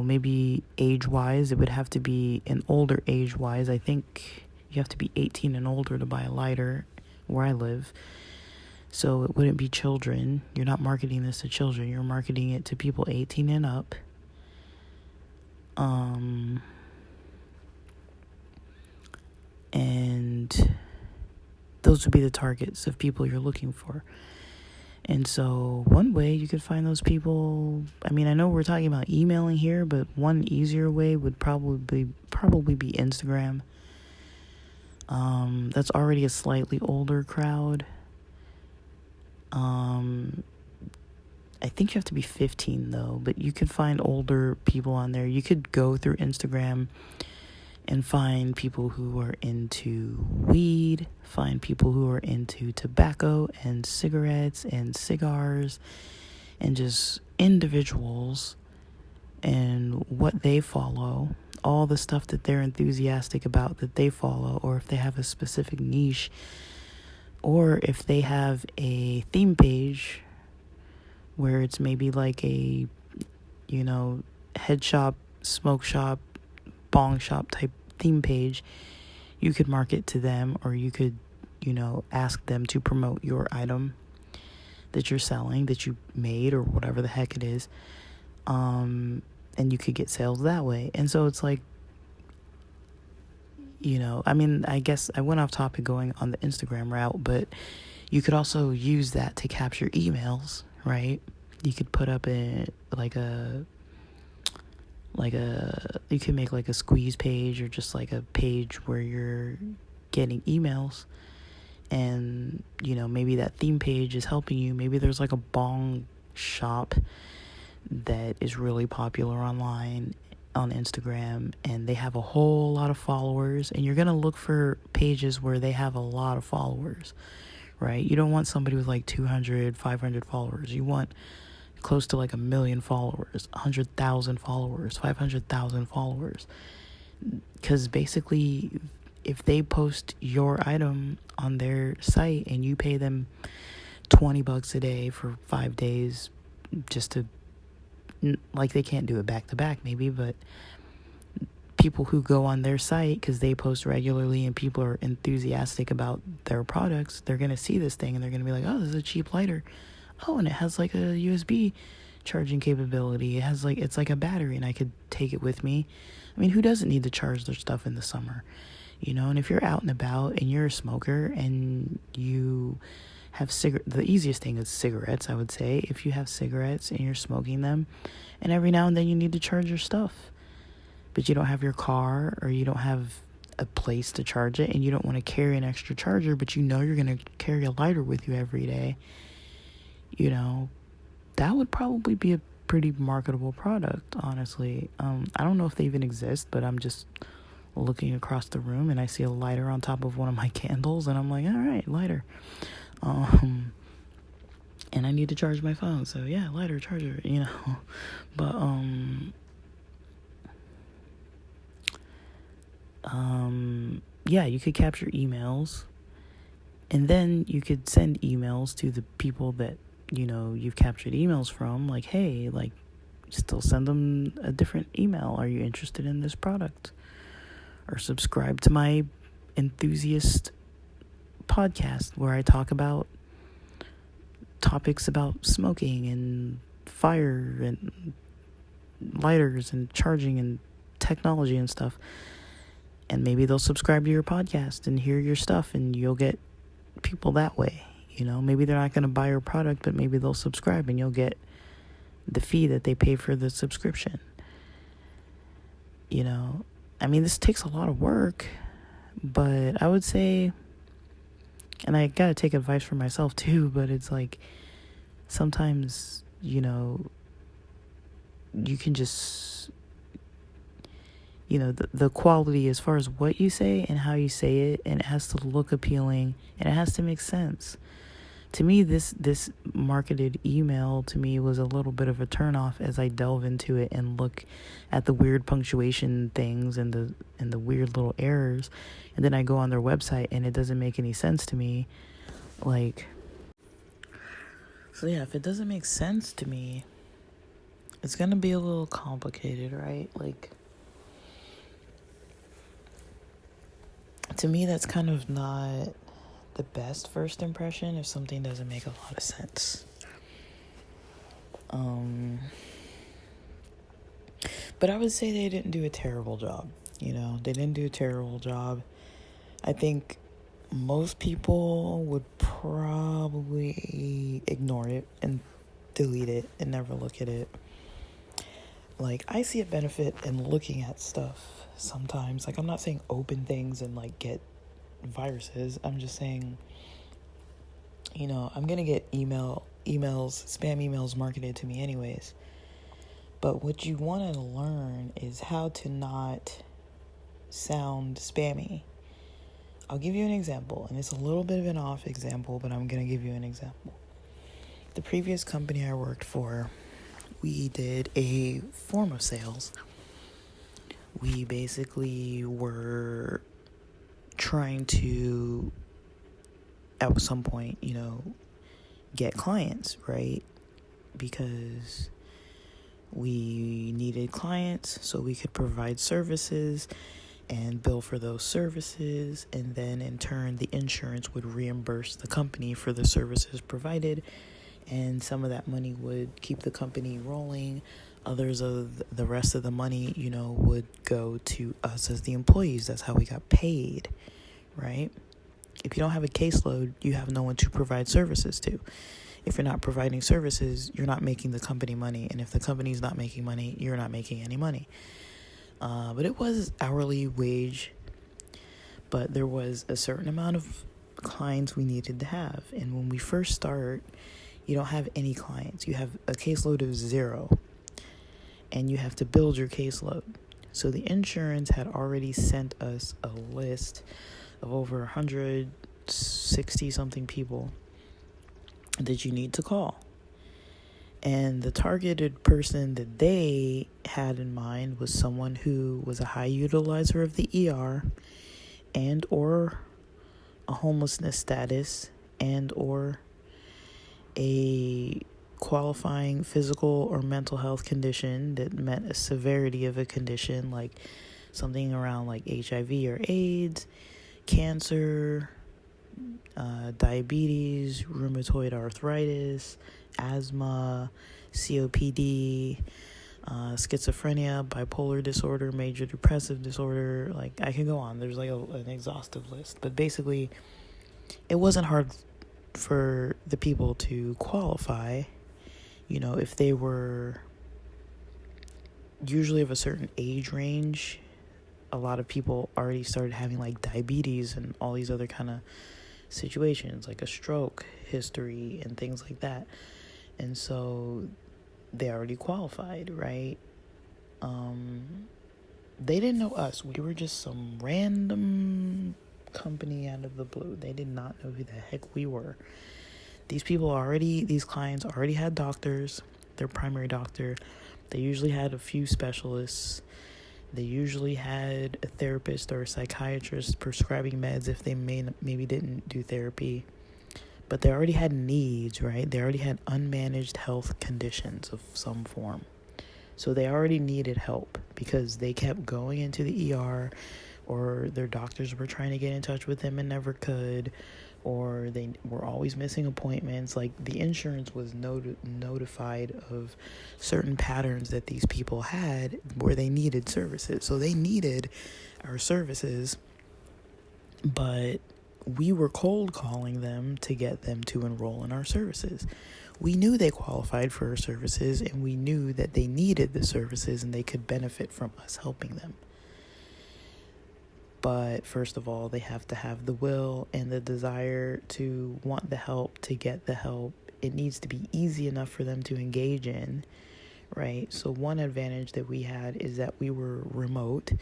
Maybe age-wise, it would have to be an older age-wise. I think you have to be 18 and older to buy a lighter where I live. So it wouldn't be children. You're not marketing this to children. You're marketing it to people 18 and up. And those would be the targets of people you're looking for. And so one way you could find those people, I know we're talking about emailing here, but one easier way would probably be Instagram. That's already a slightly older crowd. I think you have to be 15 though, but you could find older people on there. You could go through Instagram and find people who are into weed, find people who are into tobacco and cigarettes and cigars, and just individuals and what they follow, all the stuff that they're enthusiastic about that they follow, or if they have a specific niche, or if they have a theme page where it's maybe like a, head shop, smoke shop, bong shop type theme page. You could market to them, or you could, ask them to promote your item that you're selling, that you made, or whatever the heck it is. And you could get sales that way. And so it's like, I guess I went off topic going on the Instagram route, but you could also use that to capture emails, right? You could put up you can make like a squeeze page, or just like a page where you're getting emails, and maybe that theme page is helping you. Maybe there's like a bong shop that is really popular online on Instagram, and they have a whole lot of followers, and you're going to look for pages where they have a lot of followers, right? You don't want somebody with like 200, 500 followers. You want close to like 1 million followers, 100,000 followers, 500,000 followers. Because basically, if they post your item on their site and you pay them $20 a day for 5 days, just to, like, they can't do it back to back maybe, but people who go on their site because they post regularly and people are enthusiastic about their products, they're going to see this thing and they're going to be like, oh, this is a cheap lighter. Oh, and it has like a USB charging capability. It's like a battery, and I could take it with me. Who doesn't need to charge their stuff in the summer? And if you're out and about and you're a smoker and you have the easiest thing is cigarettes, I would say. If you have cigarettes and you're smoking them, and every now and then you need to charge your stuff, but you don't have your car, or you don't have a place to charge it, and you don't want to carry an extra charger, but you're going to carry a lighter with you every day, that would probably be a pretty marketable product, honestly. I don't know if they even exist, but I'm just looking across the room and I see a lighter on top of one of my candles, and I'm like, all right, lighter. And I need to charge my phone, so yeah, lighter, charger, but yeah, you could capture emails, and then you could send emails to the people that you've captured emails from, like, hey, like, still send them a different email. Are you interested in this product? Or subscribe to my enthusiast podcast where I talk about topics about smoking and fire and lighters and charging and technology and stuff. And maybe they'll subscribe to your podcast and hear your stuff, and you'll get people that way. Maybe they're not going to buy your product, but maybe they'll subscribe and you'll get the fee that they pay for the subscription. This takes a lot of work, but I would say, and I got to take advice from myself too, but it's like, sometimes, you can just, the quality as far as what you say and how you say it, and it has to look appealing and it has to make sense. To me, this marketed email to me was a little bit of a turnoff as I delve into it and look at the weird punctuation things and the weird little errors, and then I go on their website and it doesn't make any sense to me. Like, so yeah, if it doesn't make sense to me, it's gonna be a little complicated, right? Like, to me, that's kind of not the best first impression if something doesn't make a lot of sense. But I would say they didn't do a terrible job. They didn't do a terrible job. I think most people would probably ignore it and delete it and never look at it. Like, I see a benefit in looking at stuff sometimes. Like, I'm not saying open things and, like, get viruses. I'm just saying, I'm going to get spam emails marketed to me anyways. But what you want to learn is how to not sound spammy. I'll give you an example, and it's a little bit of an off example, but I'm going to give you an example. The previous company I worked for, we did a form of sales. We basically were trying to, at some point, get clients, right? Because we needed clients so we could provide services and bill for those services, and then in turn the insurance would reimburse the company for the services provided, and some of that money would keep the company rolling. Others of the rest of the money, would go to us as the employees. That's how we got paid, right? If you don't have a caseload, you have no one to provide services to. If you're not providing services, you're not making the company money. And if the company's not making money, you're not making any money. But it was hourly wage. But there was a certain amount of clients we needed to have. And when we first start, you don't have any clients. You have a caseload of 0. And you have to build your caseload. So the insurance had already sent us a list of over 160 something people that you need to call. And the targeted person that they had in mind was someone who was a high utilizer of the ER, and or a homelessness status, and or a qualifying physical or mental health condition that meant a severity of a condition, like something around like HIV or AIDS, cancer, diabetes, rheumatoid arthritis, asthma, COPD, schizophrenia, bipolar disorder, major depressive disorder. Like, I can go on. There's like an exhaustive list. But basically, it wasn't hard for the people to qualify, if they were usually of a certain age range. A lot of people already started having like diabetes and all these other kind of situations, like a stroke history and things like that. And so they already qualified, right? They didn't know us. We were just some random company out of the blue. They did not know who the heck we were. These clients already had doctors, their primary doctor. They usually had a few specialists. They usually had a therapist or a psychiatrist prescribing meds if they maybe didn't do therapy. But they already had needs, right? They already had unmanaged health conditions of some form. So they already needed help because they kept going into the ER, or their doctors were trying to get in touch with them and never could, or they were always missing appointments. Like, the insurance was notified of certain patterns that these people had where they needed services. So they needed our services, but we were cold calling them to get them to enroll in our services. We knew they qualified for our services, and we knew that they needed the services and they could benefit from us helping them. But first of all, they have to have the will and the desire to want the help, to get the help. It needs to be easy enough for them to engage in, right? So one advantage that we had is that we were remote.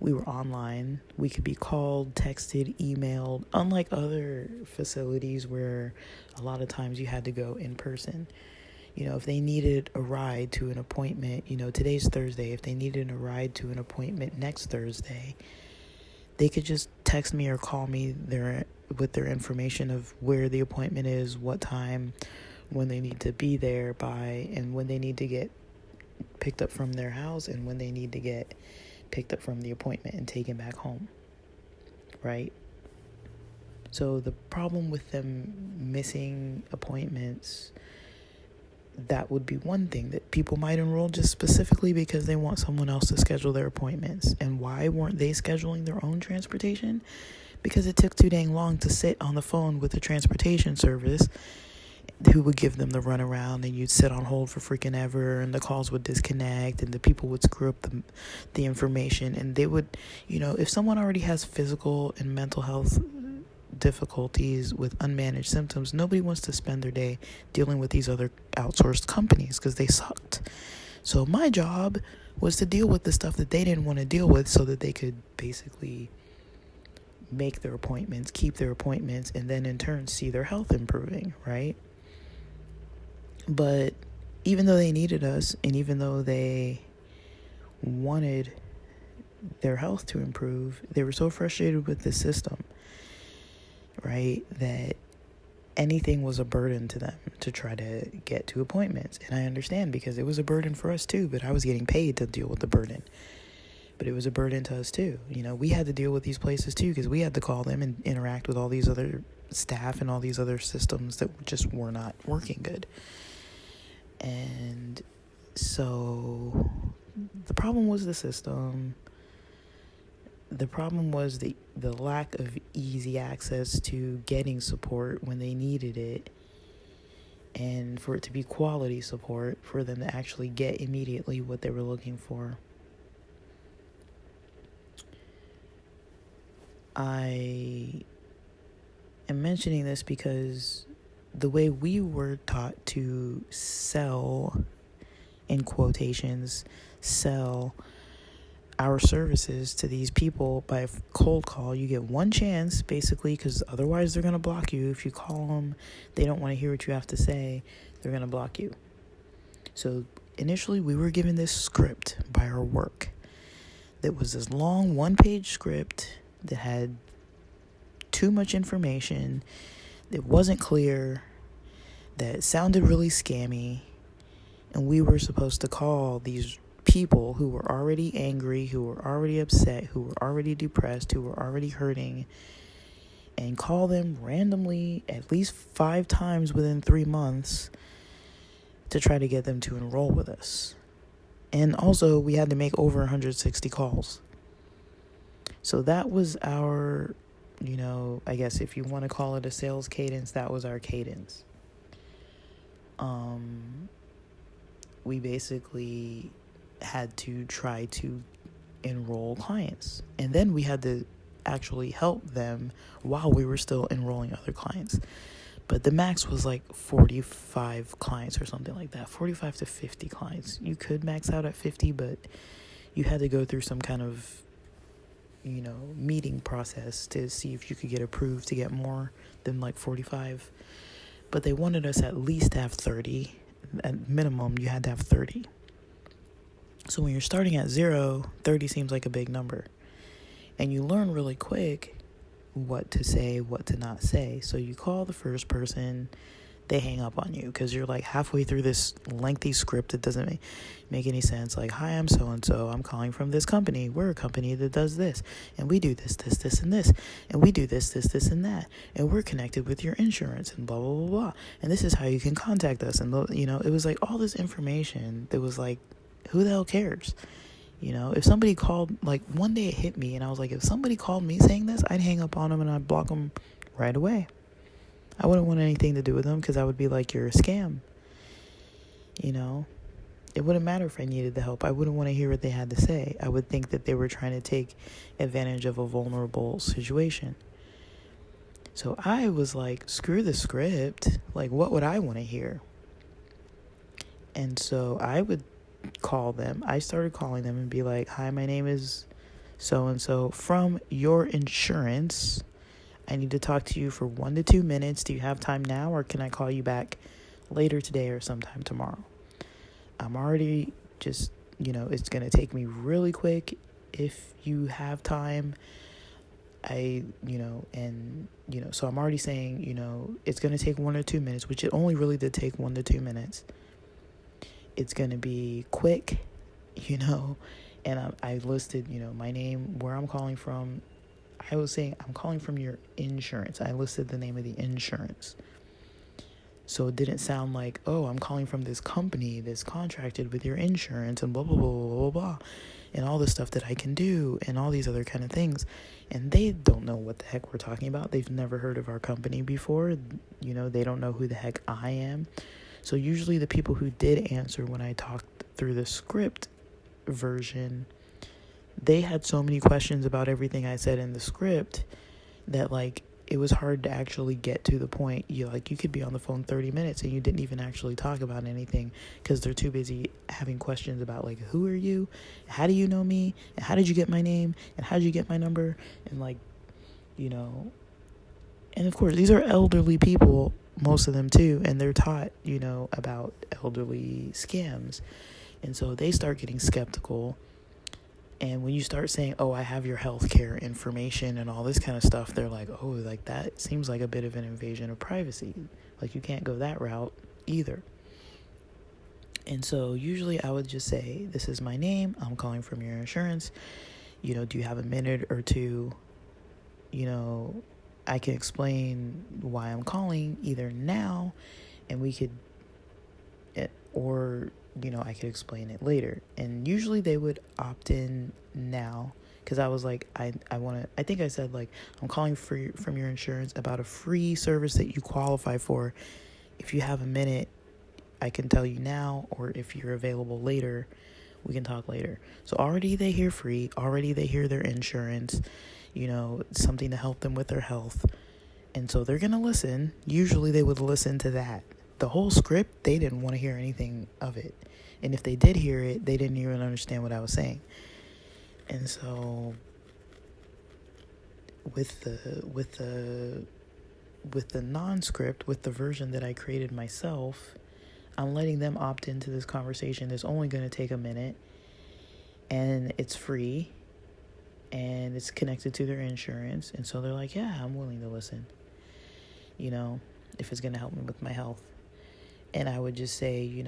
We were online. We could be called, texted, emailed, unlike other facilities where a lot of times you had to go in person. If they needed a ride to an appointment, today's Thursday, if they needed a ride to an appointment next Thursday, they could just text me or call me with their information of where the appointment is, what time, when they need to be there by, and when they need to get picked up from their house, and when they need to get picked up from the appointment and taken back home, right? So the problem with them missing appointments, that would be one thing that people might enroll just specifically because they want someone else to schedule their appointments. And why weren't they scheduling their own transportation? Because it took too dang long to sit on the phone with the transportation service who would give them the runaround, and you'd sit on hold for freaking ever, and the calls would disconnect, and the people would screw up the information, and they would, if someone already has physical and mental health difficulties with unmanaged symptoms, nobody wants to spend their day dealing with these other outsourced companies because they sucked. So my job was to deal with the stuff that they didn't want to deal with so that they could basically make their appointments, keep their appointments, and then in turn see their health improving, right? But even though they needed us, and even though they wanted their health to improve, they were so frustrated with the system, right, that anything was a burden to them to try to get to appointments. And I understand, because it was a burden for us too, but I was getting paid to deal with the burden. But it was a burden to us too. We had to deal with these places too, because we had to call them and interact with all these other staff and all these other systems that just were not working good. And so the problem was the system. The problem was the lack of easy access to getting support when they needed it, and for it to be quality support, for them to actually get immediately what they were looking for. I am mentioning this because the way we were taught to sell, in quotations, sell our services to these people by cold call. You get one chance, basically, because otherwise they're going to block you. If you call them, they don't want to hear what you have to say, they're going to block you. So initially we were given this script by our work that was this long one-page script that had too much information, that wasn't clear, that sounded really scammy, and we were supposed to call these people who were already angry, who were already upset, who were already depressed, who were already hurting, and call them randomly at least 5 times within 3 months to try to get them to enroll with us. And also, we had to make over 160 calls. So that was our, I guess if you want to call it a sales cadence, that was our cadence. We basically had to try to enroll clients, and then we had to actually help them while we were still enrolling other clients. But the max was like 45 clients or something like that, 45 to 50 clients. You could max out at 50, but you had to go through some kind of meeting process to see if you could get approved to get more than like 45. But they wanted us at least to have 30. At minimum, you had to have 30. So when you're starting at 0, 30 seems like a big number. And you learn really quick what to say, what to not say. So you call the first person, they hang up on you because you're like halfway through this lengthy script that doesn't make any sense. Like, hi, I'm so-and-so. I'm calling from this company. We're a company that does this. And we do this, and this. And we do this, and that. And we're connected with your insurance and blah, blah, blah, blah. And this is how you can contact us. And, it was like all this information that was like, who the hell cares? If somebody called, like one day it hit me and I was like, if somebody called me saying this, I'd hang up on them and I'd block them right away. I wouldn't want anything to do with them because I would be like, you're a scam. It wouldn't matter if I needed the help. I wouldn't want to hear what they had to say. I would think that they were trying to take advantage of a vulnerable situation. So I was like, screw the script. Like, what would I want to hear? And so I would call them. I started calling them and be like, hi, my name is so and so from your insurance. I need to talk to you for 1 to 2 minutes. Do you have time now, or can I call you back later today or sometime tomorrow? I'm already just, it's going to take me really quick. If you have time, so I'm already saying, it's going to take 1 or 2 minutes, which it only really did take 1 to 2 minutes. It's going to be quick, and I listed, my name, where I'm calling from. I was saying I'm calling from your insurance. I listed the name of the insurance. So it didn't sound like, oh, I'm calling from this company that's contracted with your insurance and blah, blah, blah, blah, blah, blah, and all the stuff that I can do and all these other kind of things. And they don't know what the heck we're talking about. They've never heard of our company before. They don't know who the heck I am. So usually the people who did answer when I talked through the script version, they had so many questions about everything I said in the script that it was hard to actually get to the point. You could be on the phone 30 minutes and you didn't even actually talk about anything because they're too busy having questions about who are you, how do you know me, and how did you get my name, and how did you get my number, and and of course these are elderly people, most of them too, and they're taught about elderly scams, and so they start getting skeptical. And when you start saying, oh, I have your healthcare information and all this kind of stuff, they're like, oh, that seems like a bit of an invasion of privacy. You can't go that route either. And so usually I would just say, this is my name. I'm calling from your insurance. Do you have a minute or two? I can explain why I'm calling either now and we could, or I could explain it later. And usually they would opt in now because I was like, I think I said I'm calling from your insurance about a free service that you qualify for. If you have a minute, I can tell you now, or if you're available later, we can talk later. So already they hear free, already they hear their insurance, something to help them with their health. And so they're going to listen. Usually they would listen to that. The whole script, they didn't want to hear anything of it. And if they did hear it, they didn't even understand what I was saying. And so with the non-script, with the version that I created myself, I'm letting them opt into this conversation that's only going to take a minute, and it's free, and it's connected to their insurance. And so they're like, yeah, I'm willing to listen, if it's going to help me with my health. And I would just say,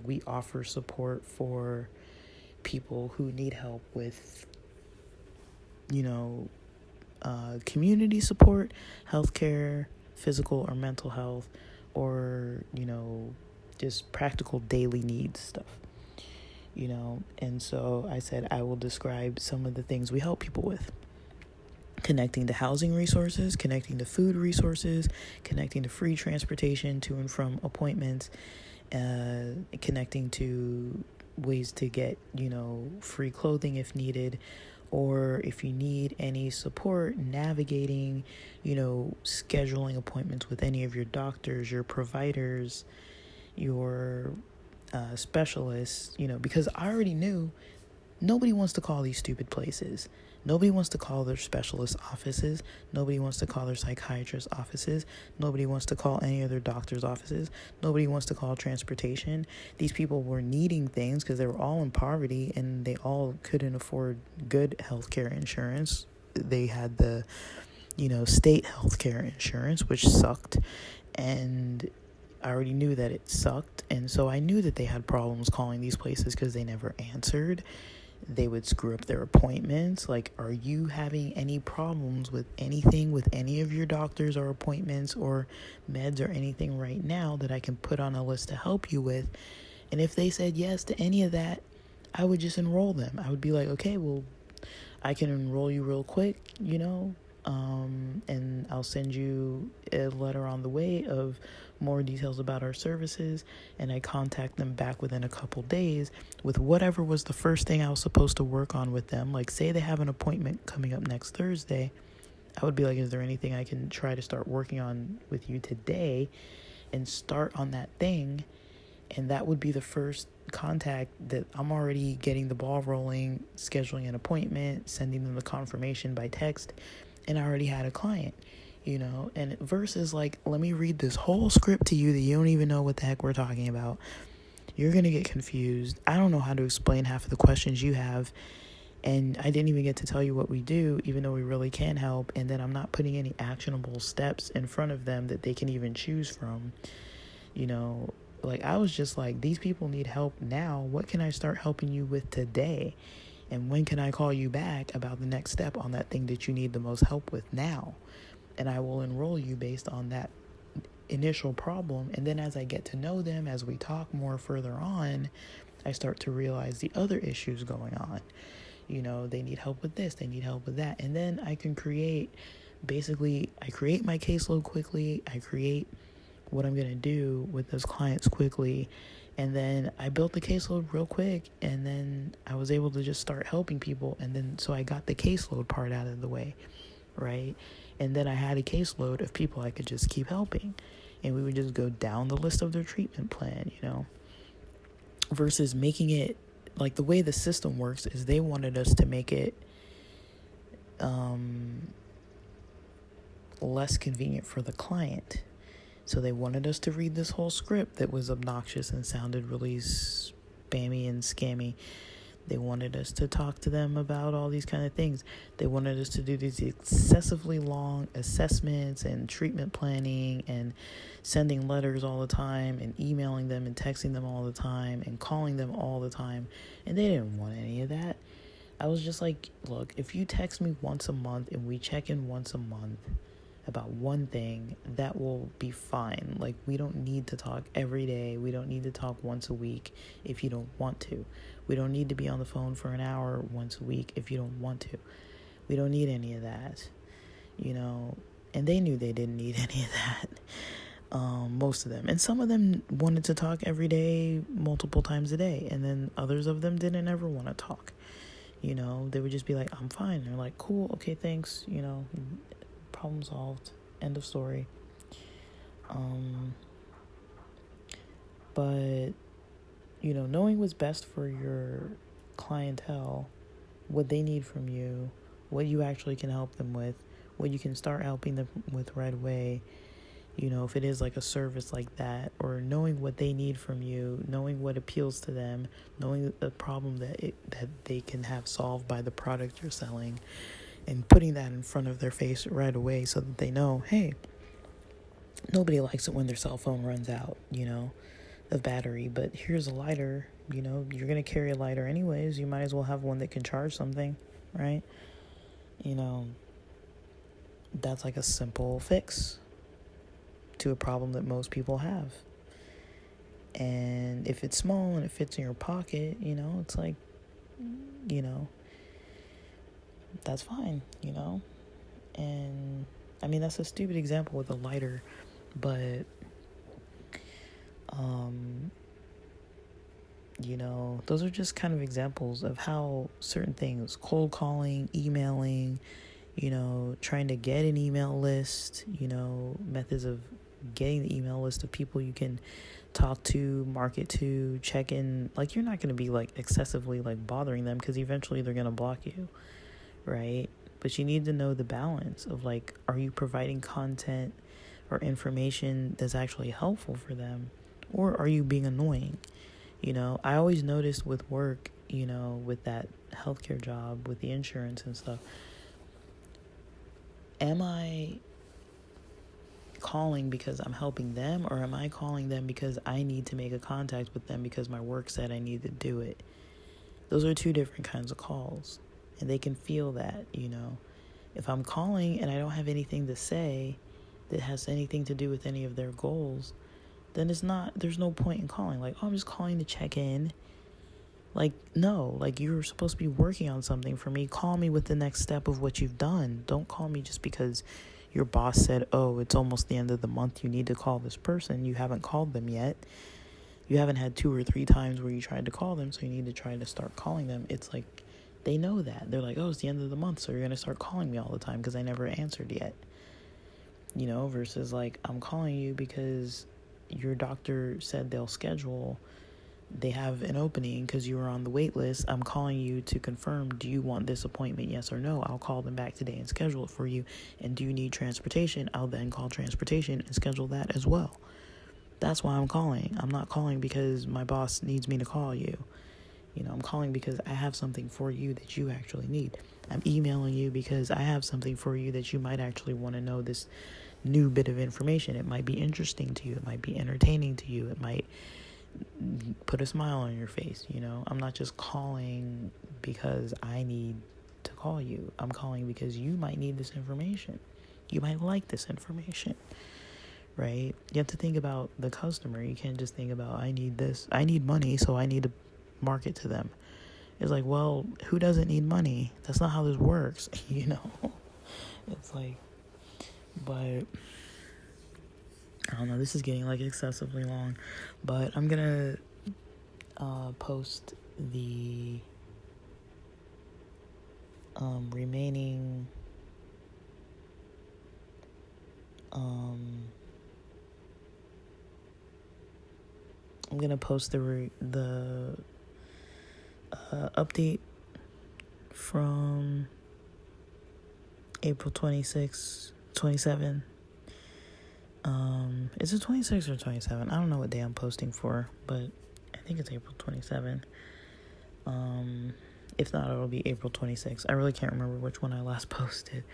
we offer support for people who need help with, community support, healthcare, physical or mental health, or, just practical daily needs stuff, And so I said I will describe some of the things we help people with. Connecting to housing resources, connecting to food resources, connecting to free transportation to and from appointments, connecting to ways to get, free clothing if needed, or if you need any support navigating, scheduling appointments with any of your doctors, your providers, your specialists, because I already knew nobody wants to call these stupid places. Nobody wants to call their specialist offices. Nobody wants to call their psychiatrist offices. Nobody wants to call any of their doctor's offices. Nobody wants to call transportation. These people were needing things because they were all in poverty and they all couldn't afford good healthcare insurance. They had the, state healthcare insurance, which sucked. And I already knew that it sucked. And so I knew that they had problems calling these places because they never answered. They would screw up their appointments. Are you having any problems with anything with any of your doctors or appointments or meds or anything right now that I can put on a list to help you with? And if they said yes to any of that, I would just enroll them. I would be like, okay, well, I can enroll you real quick, and I'll send you a letter on the way of more details about our services, and I contact them back within a couple days with whatever was the first thing I was supposed to work on with them. Say they have an appointment coming up next Thursday, I would be like, is there anything I can try to start working on with you today, and start on that thing? And that would be the first contact that I'm already getting the ball rolling, scheduling an appointment, sending them the confirmation by text, and I already had a client, and versus like, let me read this whole script to you that you don't even know what the heck we're talking about. You're going to get confused. I don't know how to explain half of the questions you have. And I didn't even get to tell you what we do, even though we really can help. And then I'm not putting any actionable steps in front of them that they can even choose from. Like, I was just like, these people need help now. What can I start helping you with today? And when can I call you back about the next step on that thing that you need the most help with now? And I will enroll you based on that initial problem. And then as I get to know them, as we talk more further on, I start to realize the other issues going on. They need help with this, they need help with that. And then I can create my caseload quickly. I create what I'm going to do with those clients quickly. And then I built the caseload real quick. And then I was able to just start helping people. And then, so I got the caseload part out of the way, right? And then I had a caseload of people I could just keep helping. And we would just go down the list of their treatment plan, versus making it, like, the way the system works is they wanted us to make it less convenient for the client. So they wanted us to read this whole script that was obnoxious and sounded really spammy and scammy. They wanted us to talk to them about all these kind of things. They wanted us to do these excessively long assessments and treatment planning and sending letters all the time and emailing them and texting them all the time and calling them all the time. And they didn't want any of that. I was just like, look, if you text me once a month and we check in once a month about one thing, that will be fine. Like, we don't need to talk every day. We don't need to talk once a week if you don't want to. We don't need to be on the phone for an hour once a week if you don't want to. We don't need any of that, and they knew they didn't need any of that, most of them. And some of them wanted to talk every day, multiple times a day, and then others of them didn't ever want to talk. They would just be like, I'm fine. They're like, cool, okay, thanks, problem solved, end of story. But knowing what's best for your clientele, what they need from you, what you actually can help them with, what you can start helping them with right away, if it is like a service like that, or knowing what they need from you, knowing what appeals to them, knowing the problem that they can have solved by the product you're selling, and putting that in front of their face right away so that they know, hey, nobody likes it when their cell phone runs out, of battery, but here's a lighter. You're going to carry a lighter anyways. You might as well have one that can charge something, right? That's like a simple fix to a problem that most people have. And if it's small and it fits in your pocket, it's like, that's fine, And I mean, that's a stupid example with a lighter, but those are just kind of examples of how certain things, cold calling, emailing, trying to get an email list, methods of getting the email list of people you can talk to, market to, check in. Like, you're not going to be like excessively like bothering them, because eventually they're going to block you, right? But you need to know the balance of, like, are you providing content or information that's actually helpful for them, or are you being annoying? I always noticed with work, with that healthcare job, with the insurance and stuff, am I calling because I'm helping them, or am I calling them because I need to make a contact with them because my work said I need to do it? Those are two different kinds of calls, and they can feel that, If I'm calling and I don't have anything to say that has anything to do with any of their goals, then there's no point in calling. Like, oh, I'm just calling to check in. Like, no, like, you're supposed to be working on something for me. Call me with the next step of what you've done. Don't call me just because your boss said, oh, it's almost the end of the month, you need to call this person. You haven't called them yet. You haven't had 2 or 3 times where you tried to call them, so you need to try to start calling them. It's like, they know that. They're like, oh, it's the end of the month, so you're going to start calling me all the time because I never answered yet. Versus like, I'm calling you because your doctor said they'll schedule, they have an opening because you were on the wait list. I'm calling you to confirm, do you want this appointment, yes or no? I'll call them back today and schedule it for you. And do you need transportation? I'll then call transportation and schedule that as well. That's why I'm calling. I'm not calling because my boss needs me to call you. I'm calling because I have something for you that you actually need. I'm emailing you because I have something for you that you might actually want to know, this new bit of information. It might be interesting to you. It might be entertaining to you. It might put a smile on your face. I'm not just calling because I need to call you. I'm calling because you might need this information. You might like this information, right? You have to think about the customer. You can't just think about, I need this. I need money, so I need to market to them. It's like, well, who doesn't need money? That's not how this works. It's like, but I don't know, this is getting like excessively long, but I'm gonna post the remaining I'm gonna post the update from April 26, 27. Is it 26 or 27? I don't know what day I'm posting for, but I think it's April 27. If not, it'll be April 26. I really can't remember which one I last posted.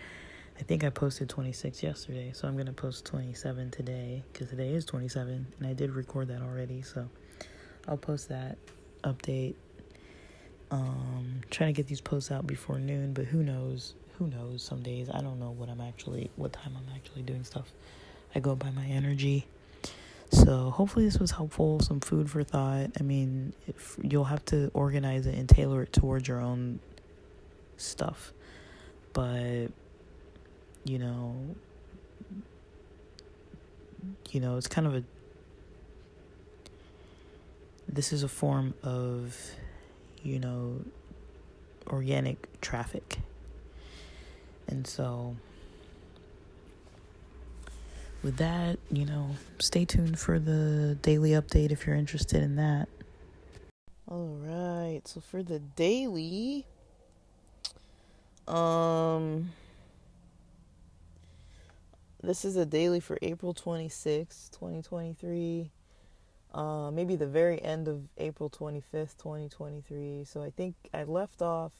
I think I posted 26 yesterday, so I'm going to post 27 today, because today is 27, and I did record that already, so I'll post that update. Trying to get these posts out before noon, but who knows some days. I don't know what time I'm actually doing stuff. I go by my energy. So hopefully this was helpful, some food for thought. I mean, you'll have to organize it and tailor it towards your own stuff. But, it's kind of this is a form of, organic traffic. And so with that, stay tuned for the daily update if you're interested in that. All right, so for the daily, this is a daily for April 26, 2023. Maybe the very end of April 25th, 2023. So I think I left off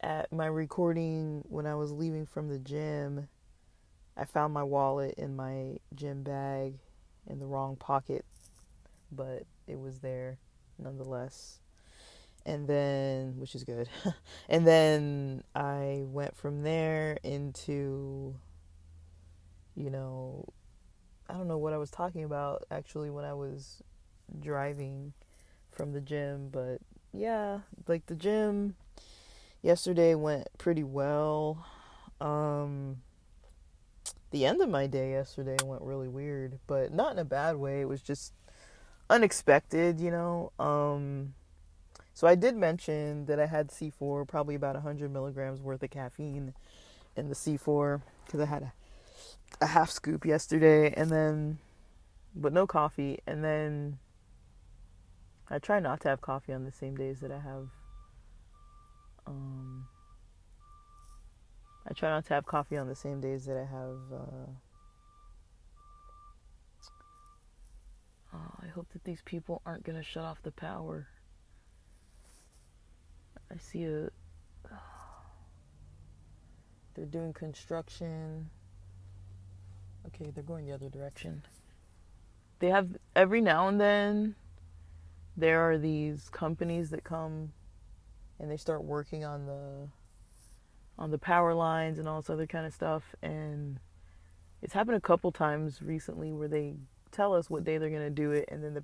at my recording when I was leaving from the gym. I found my wallet in my gym bag in the wrong pocket, but it was there nonetheless. And then, which is good. And then I went from there into, I don't know what I was talking about actually when I was driving from the gym, but yeah, like the gym yesterday went pretty well. The end of my day yesterday went really weird, but not in a bad way. It was just unexpected, So I did mention that I had C4, probably about 100 milligrams worth of caffeine in the C4, because I had a half scoop yesterday, but no coffee. And then I try not to have coffee on the same days that I have, I hope that these people aren't going to shut off the power. I see they're doing construction. Okay, they're going the other direction. They have, every now and then, there are these companies that come and they start working on the power lines and all this other kind of stuff. And it's happened a couple times recently where they tell us what day they're going to do it, and then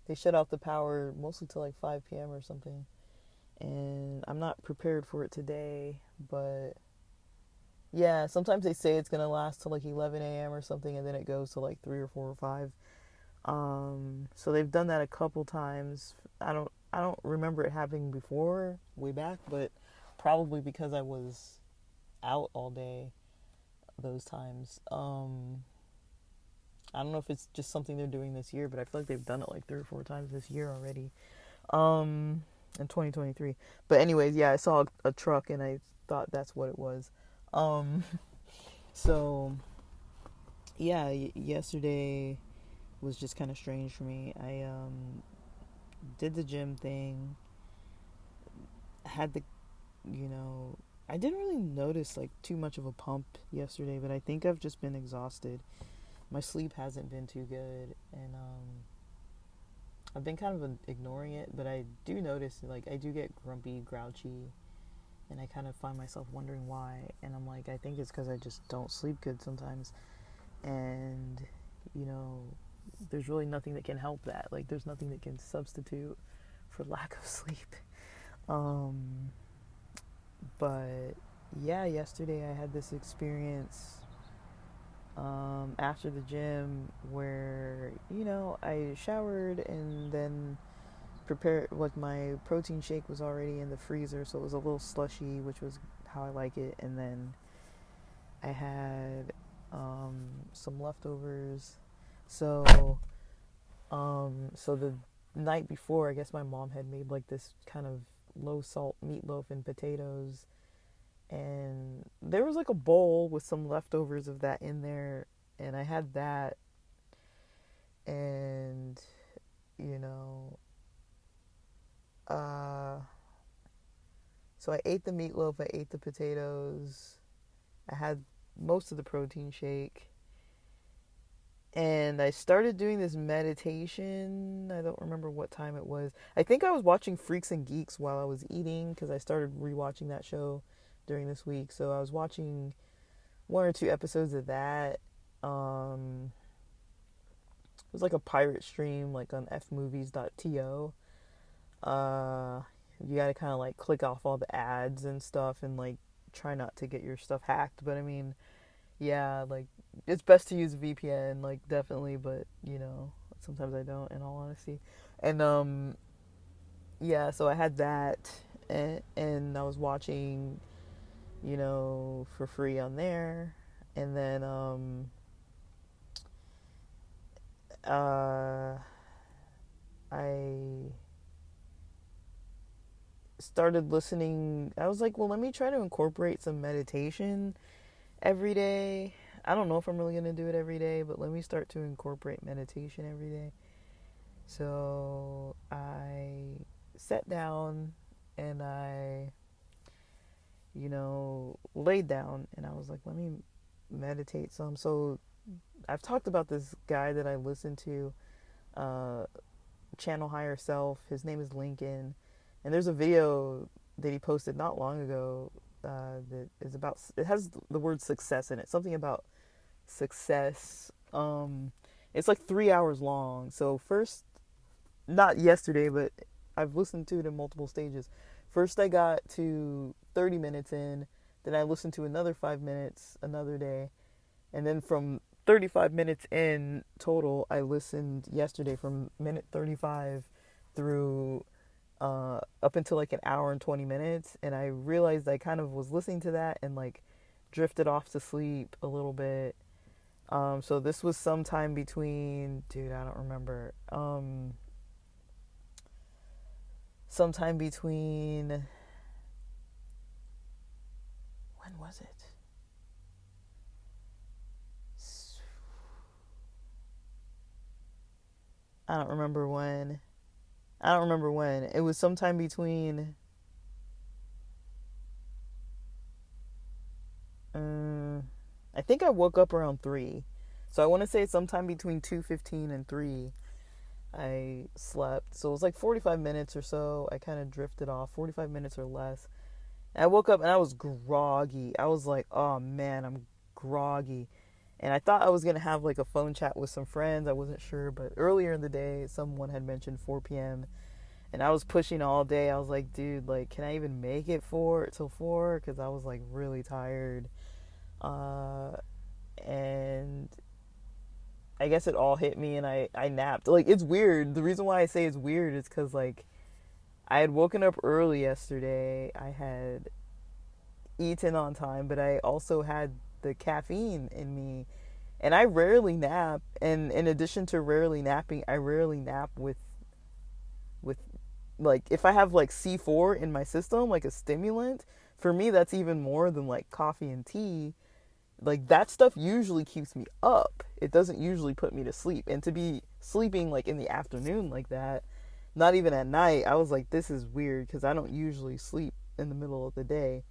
they shut off the power mostly till like 5 p.m. or something. And I'm not prepared for it today, but yeah, sometimes they say it's going to last till like 11 a.m. or something, and then it goes to like 3 or 4 or 5. So they've done that a couple times. I don't remember it happening before, way back, but probably because I was out all day those times. I don't know if it's just something they're doing this year, but I feel like they've done it like 3 or 4 times this year already. In 2023. But anyways, yeah, I saw a truck and I thought that's what it was. Um, so yeah, yesterday was just kind of strange for me. I did the gym thing. Had the, you know, I didn't really notice like too much of a pump yesterday, but I think I've just been exhausted. My sleep hasn't been too good, and I've been kind of ignoring it, but I do notice like I do get grumpy, grouchy, and I kind of find myself wondering why. And I'm like, I think it's because I just don't sleep good sometimes, and you know, there's really nothing that can help that. Like, there's nothing that can substitute for lack of sleep. Um, but yeah, yesterday I had this experience after the gym where, you know, I showered and then prepared, like, my protein shake was already in the freezer, so it was a little slushy, which was how I like it. And then I had some leftovers. So the night before, I guess my mom had made like this kind of low salt meatloaf and potatoes, and there was like a bowl with some leftovers of that in there, and I had that, and you know, uh, so I ate the meatloaf, I ate the potatoes, I had most of the protein shake, and I started doing this meditation. I don't remember what time it was. I think I was watching Freaks and Geeks while I was eating, because I started rewatching that show during this week. So I was watching 1 or 2 episodes of that. It was like a pirate stream, like on fmovies.to. You gotta kind of like click off all the ads and stuff, and like try not to get your stuff hacked. But I mean, yeah, like, it's best to use VPN, like, definitely, but, you know, sometimes I don't, in all honesty. And, yeah, so I had that, and I was watching, you know, for free on there. And then, I started listening. I was like, well, let me try to incorporate some meditation every day. I don't know if I'm really going to do it every day, but let me start to incorporate meditation every day. So I sat down and I, you know, laid down, and I was like, let me meditate some. So I've talked about this guy that I listen to, Channel Higher Self. His name is Lincoln. And there's a video that he posted not long ago that is about, it has the word success in it, something about success. It's like 3 hours long. So first, not yesterday, but I've listened to it in multiple stages. First I got to 30 minutes in, then I listened to another 5 minutes another day, and then from 35 minutes in total, I listened yesterday from minute 35 through up until like an hour and 20 minutes, and I realized I kind of was listening to that and like drifted off to sleep a little bit. So this was sometime between, dude, I don't remember. Sometime between, when was it? I don't remember when. It was sometime between, I think I woke up around 3. So I want to say sometime between 2:15 and 3 I slept. So it was like 45 minutes or so. I kind of drifted off, 45 minutes or less. And I woke up and I was groggy. I was like, oh man, I'm groggy. And I thought I was going to have like a phone chat with some friends. I wasn't sure. But earlier in the day, someone had mentioned 4 p.m. And I was pushing all day. I was like, dude, like, can I even make it till 4? Because I was like really tired. And I guess it all hit me and I napped. Like, it's weird. The reason why I say it's weird is because, like, I had woken up early yesterday. I had eaten on time, but I also had the caffeine in me. And I rarely nap, and in addition to rarely napping, I rarely nap with like, if I have like C4 in my system, like a stimulant, for me that's even more than like coffee and tea. Like, that stuff usually keeps me up. It doesn't usually put me to sleep. And to be sleeping like in the afternoon like that, not even at night, I was like, this is weird, because I don't usually sleep in the middle of the day.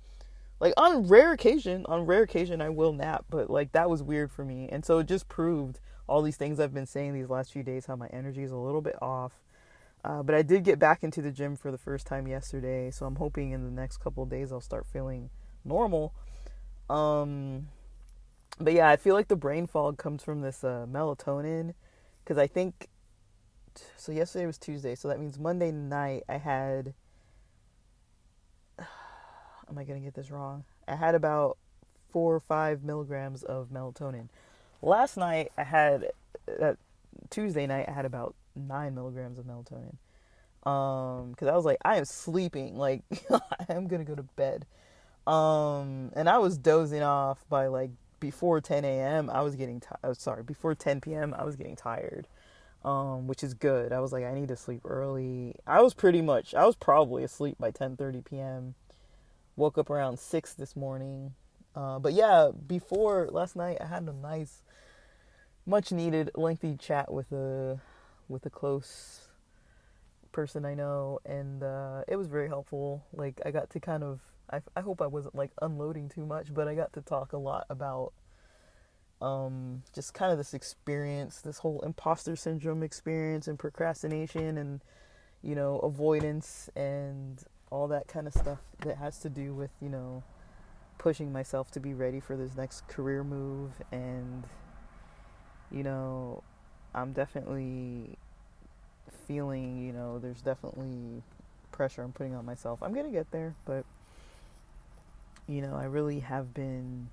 Like, on rare occasion I will nap, but like, that was weird for me. And so it just proved all these things I've been saying these last few days, how my energy is a little bit off. But I did get back into the gym for the first time yesterday, so I'm hoping in the next couple of days I'll start feeling normal. Um, but yeah, I feel like the brain fog comes from this melatonin, because I think, so yesterday was Tuesday, so that means Monday night I had, am I going to get this wrong? I had about 4 or 5 milligrams of melatonin. Last night I had, Tuesday night I had about 9 milligrams of melatonin. Because I was like, I am sleeping, like, I am gonna go to bed. And I was dozing off by like before 10 a.m. I was getting before 10 p.m. I was getting tired, which is good. I was like, I need to sleep early. I was probably asleep by 10:30 p.m. Woke up around 6 this morning. But yeah, before last night, I had a nice, much needed, lengthy chat with a close person I know, and it was very helpful. Like, I got to kind of, I hope I wasn't like unloading too much, but I got to talk a lot about just kind of this experience, this whole imposter syndrome experience, and procrastination, and avoidance, and all that kind of stuff that has to do with pushing myself to be ready for this next career move. And I'm definitely feeling, there's definitely pressure I'm putting on myself. I'm gonna get there, but I really have been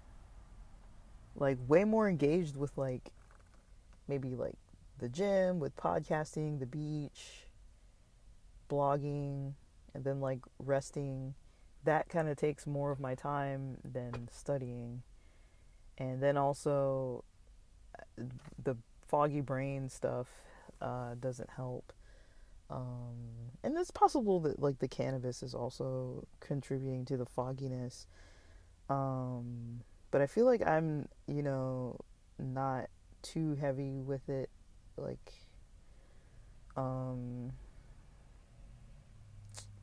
like way more engaged with like maybe like the gym, with podcasting, the beach, blogging, and then like resting. That kind of takes more of my time than studying. And then also the foggy brain stuff doesn't help. And it's possible that like the cannabis is also contributing to the fogginess. But I feel like I'm, not too heavy with it. Um,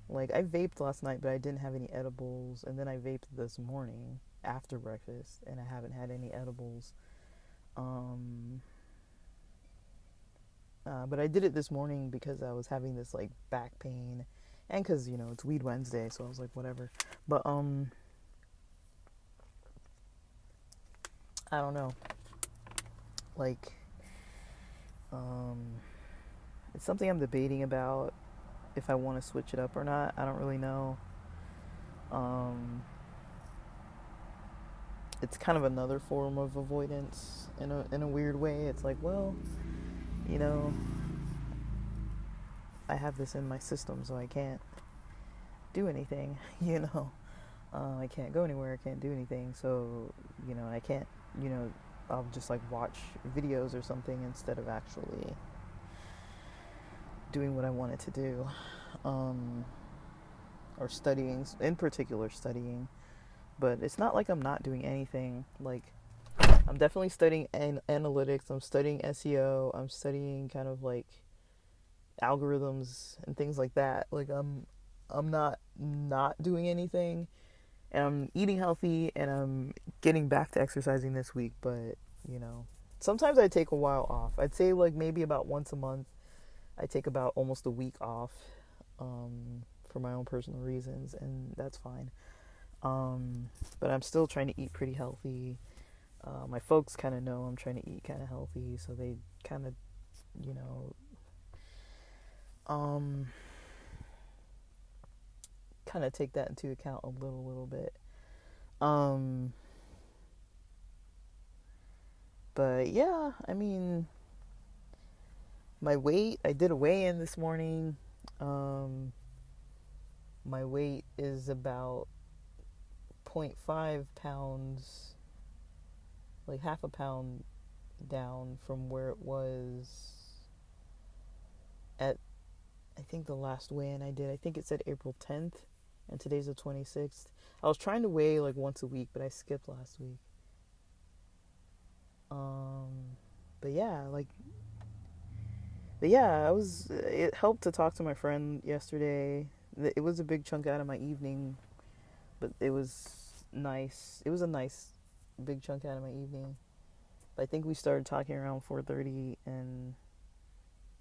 like I vaped last night, but I didn't have any edibles. And then I vaped this morning after breakfast, and I haven't had any edibles. But I did it this morning because I was having this like back pain, and because it's Weed Wednesday, so I was like, whatever. But I don't know. Like, it's something I'm debating about, if I want to switch it up or not. I don't really know. It's kind of another form of avoidance in a weird way. It's like, well, you know, I have this in my system, so I can't do anything. I can't go anywhere. I can't do anything. So, I can't. I'll just like watch videos or something instead of actually doing what I wanted to do, or studying, in particular studying. But it's not like I'm not doing anything. Like, I'm definitely studying analytics. I'm studying SEO. I'm studying kind of like algorithms and things like that. Like, I'm not doing anything, and I'm eating healthy, and I'm getting back to exercising this week. But sometimes I take a while off. I'd say like maybe about once a month I take about almost a week off, for my own personal reasons, and that's fine. But I'm still trying to eat pretty healthy. My folks kind of know I'm trying to eat kind of healthy, so they kind of, kind of take that into account a little bit. But yeah, I mean, my weight, I did a weigh-in this morning. My weight is about 0.5 pounds, like half a pound down from where it was at, I think the last weigh-in I did. I think it said April 10th, and today's the 26th. I was trying to weigh like once a week, but I skipped last week. But yeah, it helped to talk to my friend yesterday. It was a big chunk out of my evening, but it was nice. It was a nice big chunk out of my evening. But I think we started talking around 4:30, and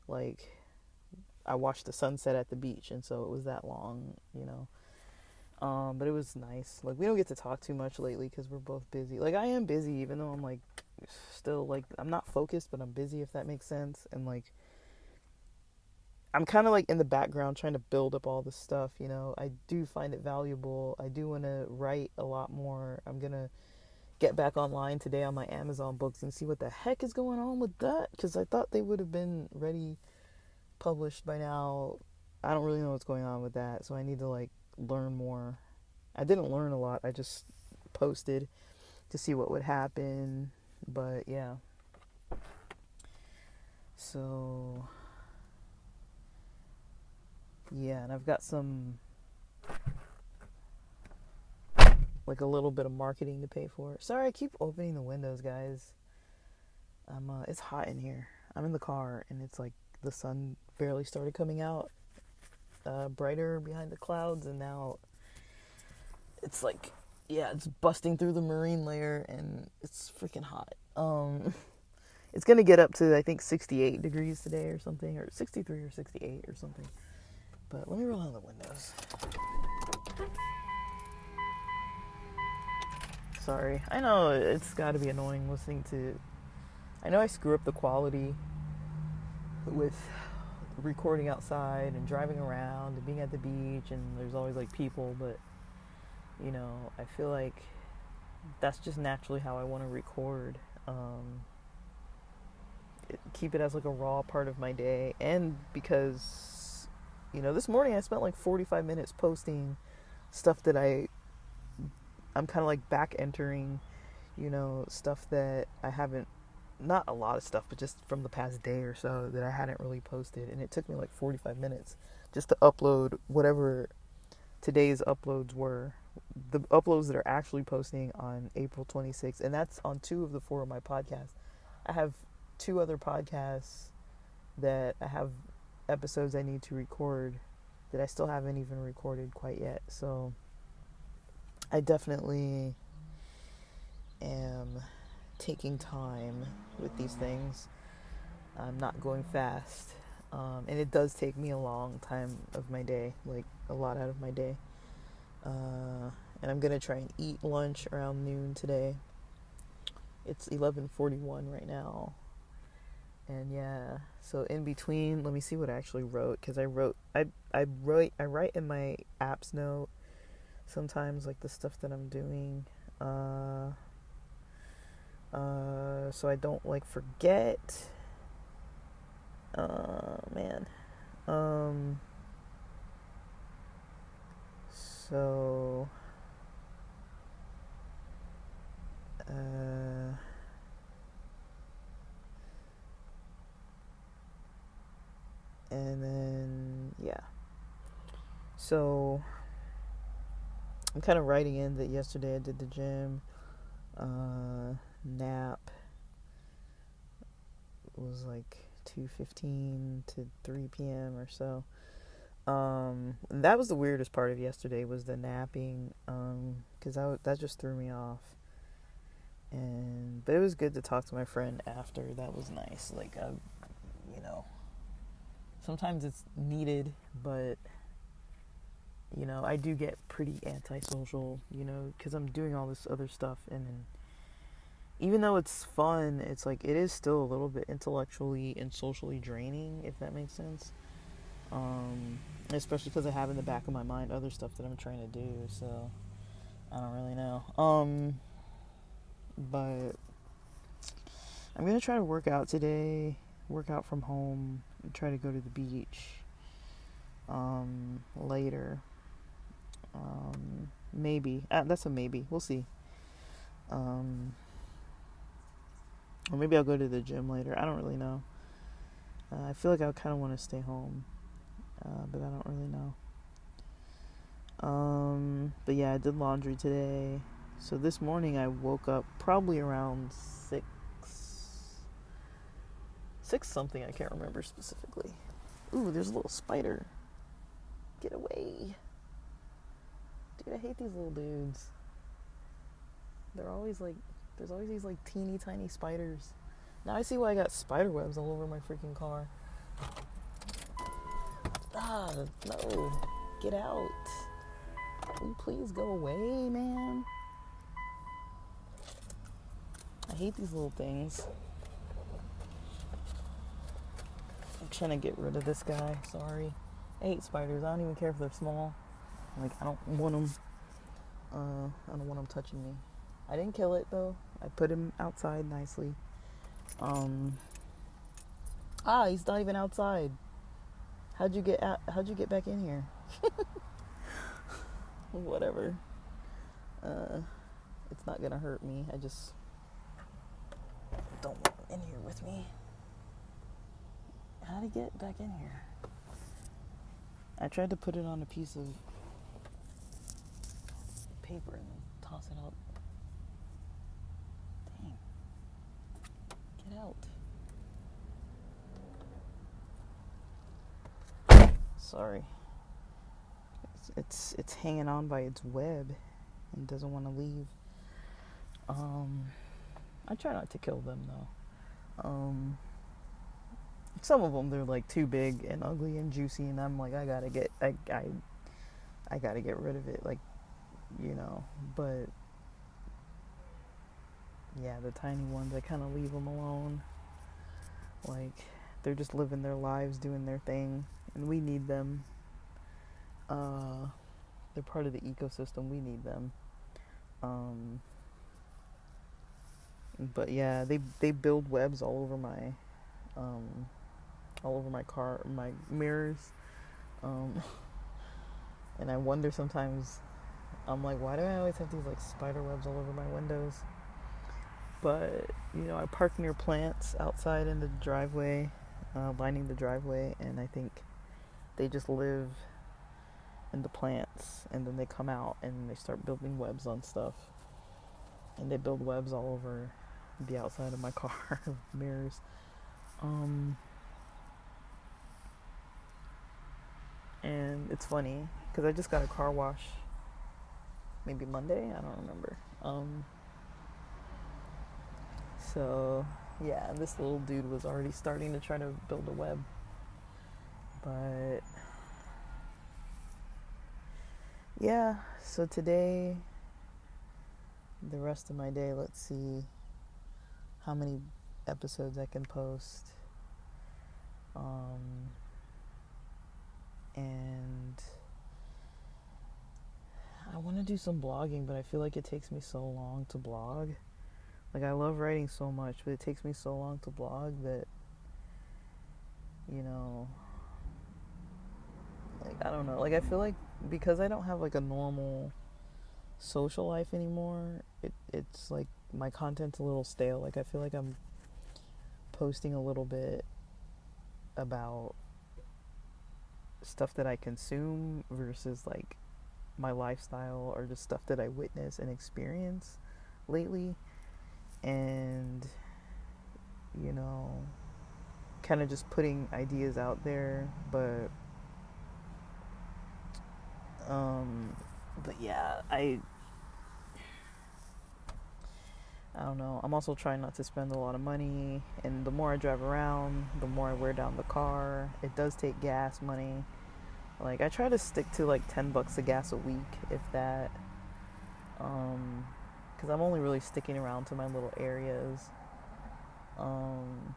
like I watched the sunset at the beach, and so it was that long, you know. But it was nice. Like, we don't get to talk too much lately because we're both busy. Like, I am busy, even though I'm like still like I'm not focused, but I'm busy, if that makes sense. And like I'm kind of like in the background trying to build up all this stuff, you know. I do find it valuable. I do want to write a lot more. I'm gonna get back online today on my Amazon books and see what the heck is going on with that, because I thought they would have been ready, published by now. I don't really know what's going on with that, so I need to like learn more. I didn't learn a lot. I just posted to see what would happen. But yeah. So yeah, and I've got some like a little bit of marketing to pay for. Sorry, I keep opening the windows, guys. It's hot in here. I'm in the car, and it's like the sun barely started coming out, brighter behind the clouds, and now it's like, yeah, it's busting through the marine layer, and it's freaking hot. It's gonna get up to, I think, 68 degrees today or something, or 63 or 68 or something. But let me roll down the windows. Sorry. I know it's gotta be annoying listening to... I know I screw up the quality with recording outside and driving around and being at the beach, and there's always like people, but you know, I feel like that's just naturally how I want to record. Keep it as like a raw part of my day. And because, you know, this morning I spent like 45 minutes posting stuff that I'm kind of like back entering, you know, stuff that I haven't, not a lot of stuff, but just from the past day or so that I hadn't really posted. And it took me like 45 minutes just to upload whatever today's uploads were. The uploads that are actually posting on April 26th. And that's on 2 of the 4 of my podcasts. I have 2 other podcasts that I have episodes I need to record that I still haven't even recorded quite yet. So I definitely am taking time with these things. I'm not going fast. And it does take me a long time of my day, like a lot out of my day. And I'm going to try and eat lunch around noon today. It's 11:41 right now. And yeah, so in between, let me see what I actually wrote, because I write in my apps note sometimes, like the stuff that I'm doing, so I don't like forget. Man. So and then yeah, so I'm kind of writing in that yesterday I did the gym. Nap was like 2:15 to 3 p.m. or so. That was the weirdest part of yesterday, was the napping, because that just threw me off. But it was good to talk to my friend after. That was nice. Like, you know, sometimes it's needed, but you know, I do get pretty antisocial, you know, because I'm doing all this other stuff, and even though it's fun, it's like, it is still a little bit intellectually and socially draining, if that makes sense. Especially because I have in the back of my mind other stuff that I'm trying to do, so I don't really know. But I'm gonna try to work out today, work out from home, and try to go to the beach later. Maybe. That's a maybe. We'll see. Or maybe I'll go to the gym later. I don't really know. I feel like I kind of want to stay home, but I don't really know. But yeah, I did laundry today. So this morning I woke up probably around 6 something. I can't remember specifically. Ooh, there's a little spider. Get away. Dude, I hate these little dudes. There's always these like teeny tiny spiders. Now I see why I got spider webs all over my freaking car. Ah, no. Get out. Will you please go away, man? I hate these little things. I'm trying to get rid of this guy. Sorry. I hate spiders. I don't even care if they're small. Like, I don't want them. I don't want them touching me. I didn't kill it though. I put him outside nicely. He's not even outside. How'd you get back in here? Whatever. It's not gonna hurt me. I just don't want him in here with me. How'd he get back in here? I tried to put it on a piece of paper and toss it up. Dang. Get out. Sorry. It's hanging on by its web and doesn't want to leave. I try not to kill them though. Some of them, they're like too big and ugly and juicy, and I'm like, I gotta get rid of it, like, you know. But yeah, the tiny ones, I kind of leave them alone. Like, they're just living their lives, doing their thing, and we need them. They're part of the ecosystem. We need them. But yeah, they build webs all over my car, my mirrors. And I wonder sometimes, I'm like, why do I always have these like spider webs all over my windows? But, you know, I park near plants outside in the driveway, lining the driveway, and I think they just live in the plants, and then they come out and they start building webs on stuff. And they build webs all over the outside of my car mirrors. And it's funny because I just got a car wash maybe Monday, I don't remember. So yeah, this little dude was already starting to try to build a web. But yeah, so today, the rest of my day, let's see how many episodes I can post. And I want to do some blogging, but I feel like it takes me so long to blog. Like, I love writing so much, but it takes me so long to blog that, you know, like, I don't know. Like, I feel like because I don't have like a normal social life anymore, it's like my content's a little stale. Like, I feel like I'm posting a little bit about stuff that I consume versus like my lifestyle or just stuff that I witness and experience lately. And, you know, kind of just putting ideas out there, but yeah, I don't know. I'm also trying not to spend a lot of money, and the more I drive around, the more I wear down the car. It does take gas money. Like, I try to stick to like $10 of gas a week, if that. Because I'm only really sticking around to my little areas. And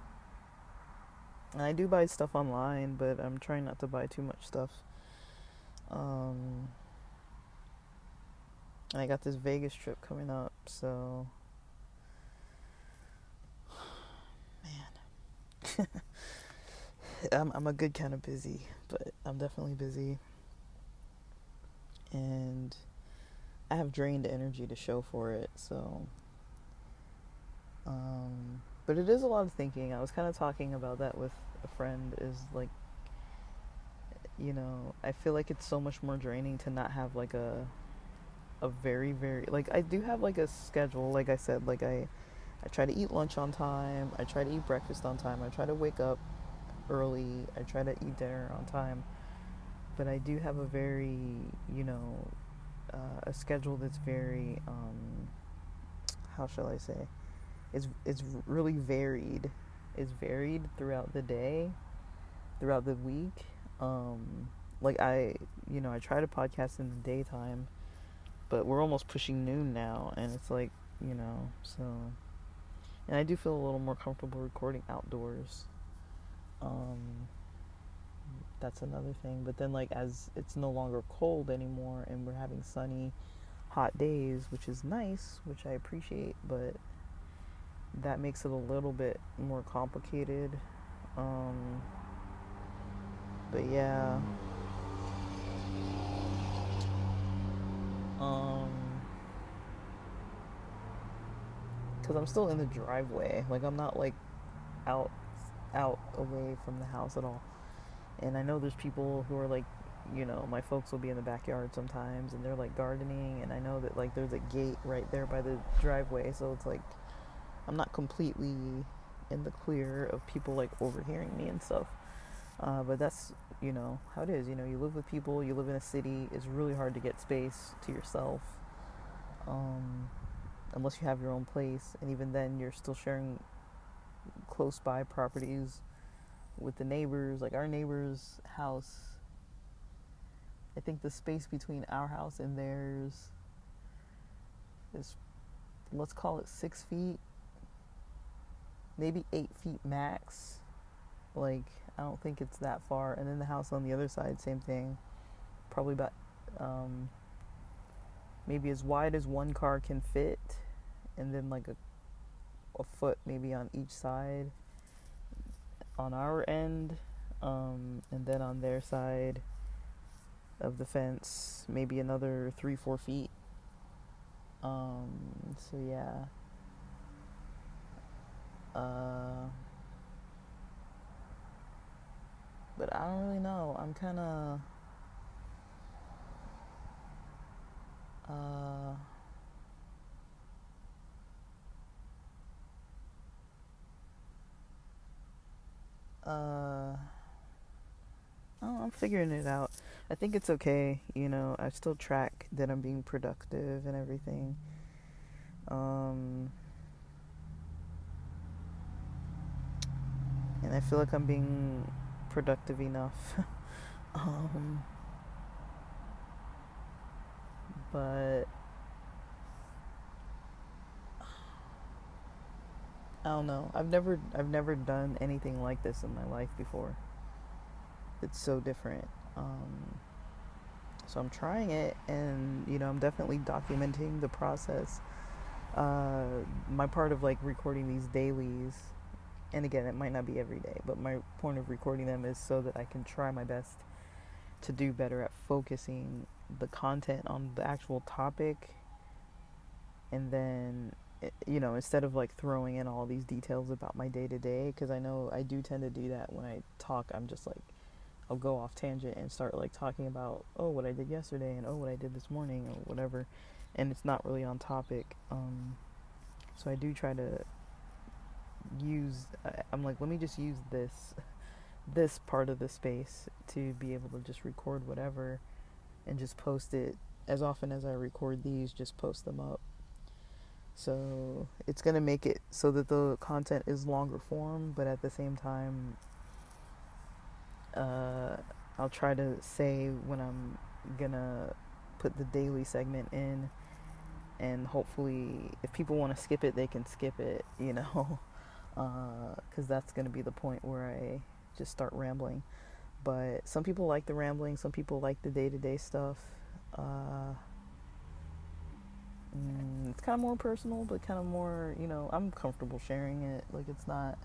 I do buy stuff online, but I'm trying not to buy too much stuff. And I got this Vegas trip coming up, so man, I'm a good kind of busy, but I'm definitely busy, and I have drained energy to show for it. So But it is a lot of thinking. I was kind of talking about that with a friend, is like, I feel like it's so much more draining to not have like a very, very, like, I do have like a schedule. Like I said, like I try to eat lunch on time, I try to eat breakfast on time, I try to wake up early, I try to eat dinner on time. But I do have a very, a schedule that's very, how shall I say, it's really varied. It's varied throughout the day, throughout the week. Like I try to podcast in the daytime, but we're almost pushing noon now, and it's like, so. And I do feel a little more comfortable recording outdoors. That's another thing. But then, like, as it's no longer cold anymore, and we're having sunny, hot days, which is nice, which I appreciate, but that makes it a little bit more complicated. But yeah. Because I'm still in the driveway. Like, I'm not like out away from the house at all. And I know there's people who are like, my folks will be in the backyard sometimes, and they're like gardening, and I know that like there's a gate right there by the driveway, so it's like I'm not completely in the clear of people like overhearing me and stuff. But that's, how it is. You live with people, you live in a city, it's really hard to get space to yourself, unless you have your own place, and even then you're still sharing close by properties with the neighbors. Like, our neighbor's house, I think the space between our house and theirs is, let's call it 6 feet, maybe 8 feet max. Like, I don't think it's that far. And then the house on the other side, same thing, probably about maybe as wide as one car can fit, and then like a foot maybe on each side on our end, and then on their side of the fence maybe another 3-4 feet. So yeah. But I don't really know. I'm kind of I'm figuring it out. I think it's okay. I still track that I'm being productive and everything. And I feel like I'm being productive enough. But I don't know. I've never done anything like this in my life before. It's so different. So I'm trying it, and I'm definitely documenting the process. My part of like recording these dailies, and again, it might not be every day, but my point of recording them is so that I can try my best to do better at focusing the content on the actual topic, and then instead of like throwing in all these details about my day to day, because I know I do tend to do that when I talk. I'm just like, I'll go off tangent and start like talking about, oh, what I did yesterday, and oh, what I did this morning, or whatever, and it's not really on topic. So I do try to I'm like, let me just use this part of the space to be able to just record whatever, and just post it as often as I record these. Just post them up. So it's gonna make it so that the content is longer form, but at the same time, I'll try to say when I'm gonna put the daily segment in, and hopefully if people want to skip it, they can skip it, because that's gonna be the point where I just start rambling. But some people like the rambling, some people like the day-to-day stuff. It's kind of more personal, but kind of more, I'm comfortable sharing it. Like, it's not,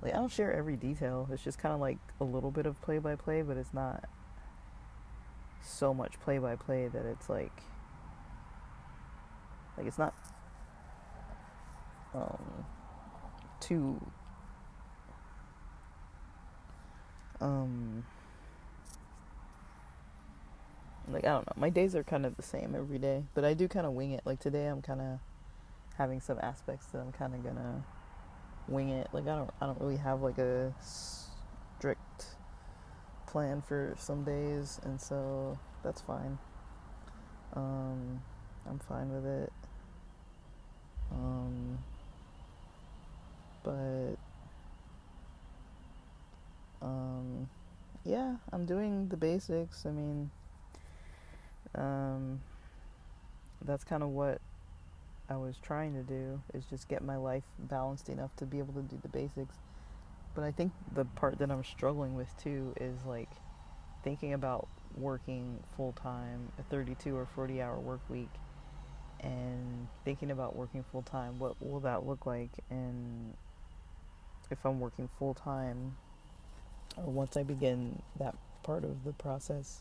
like, I don't share every detail. It's just kind of like a little bit of play-by-play, but it's not so much play-by-play that it's like it's not to like, I don't know, my days are kind of the same every day, but I do kind of wing it. Like today I'm kind of having some aspects that I'm kind of gonna wing it. Like I don't really have like a strict plan for some days, and so that's fine. I'm fine with it. But yeah, I'm doing the basics. I mean, that's kind of what I was trying to do, is just get my life balanced enough to be able to do the basics. But I think the part that I'm struggling with too is like thinking about working full time, a 32 or 40-hour work week, and thinking about working full time. What will that look like? And if I'm working full time, or once I begin that part of the process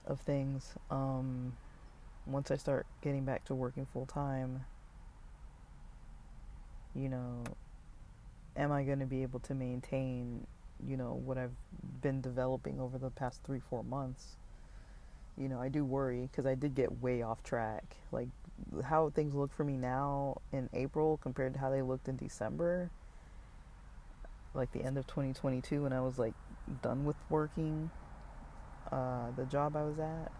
of things, once I start getting back to working full time, you know, am I going to be able to maintain, you know, what I've been developing over the past 3-4 months? You know, I do worry because I did get way off track. Like, how things look for me now in April compared to how they looked in December, like the end of 2022, when I was like done with working the job I was at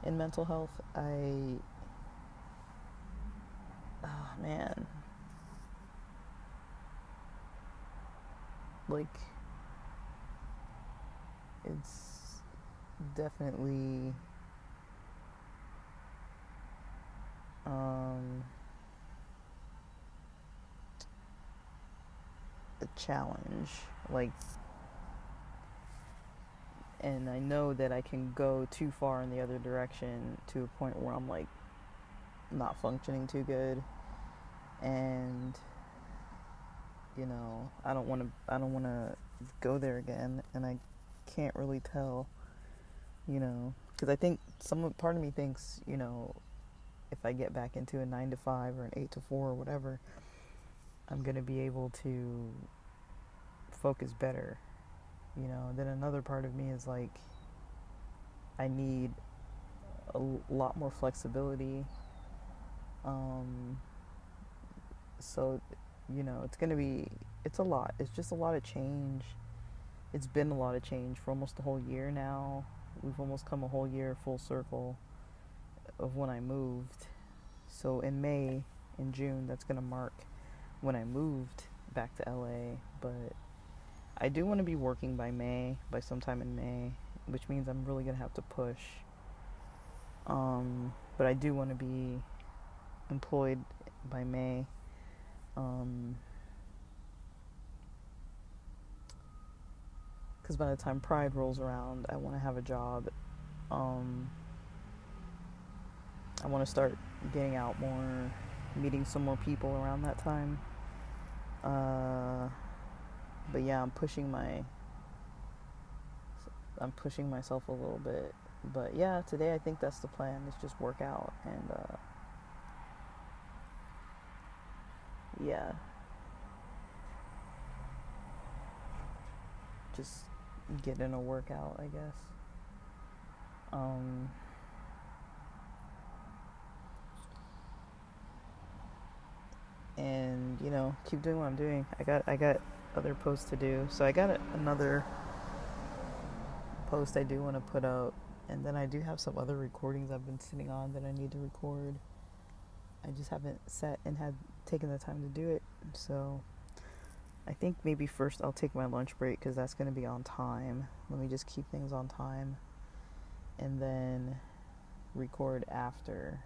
in mental health. Oh man, like, it's definitely a challenge. Like, and I know that I can go too far in the other direction to a point where I'm like not functioning too good, and you know, I don't want to go there again, and I can't really tell, you know, because I think part of me thinks, you know, if I get back into a 9 to 5 or an 8 to 4 or whatever, I'm gonna be able to focus better, you know. Then another part of me is like, I need a lot more flexibility. So, you know, it's a lot. It's just a lot of change. It's been a lot of change for almost a whole year now. We've almost come a whole year full circle of when I moved. So in June, that's going to mark when I moved back to LA. But I do want to be working by sometime in May, which means I'm really going to have to push. But I do want to be employed by May. Because by the time Pride rolls around, I want to have a job. I want to start getting out more, meeting some more people around that time. But yeah, I'm pushing myself a little bit. But yeah, today I think that's the plan. Is just work out and yeah, just get in a workout, I guess. And you know, keep doing what I'm doing. I got other posts to do, so I got another post I do want to put out, and then I do have some other recordings I've been sitting on that I need to record. I just haven't sat and had taken the time to do it. So I think maybe first I'll take my lunch break, because that's going to be on time. Let me just keep things on time, and then record after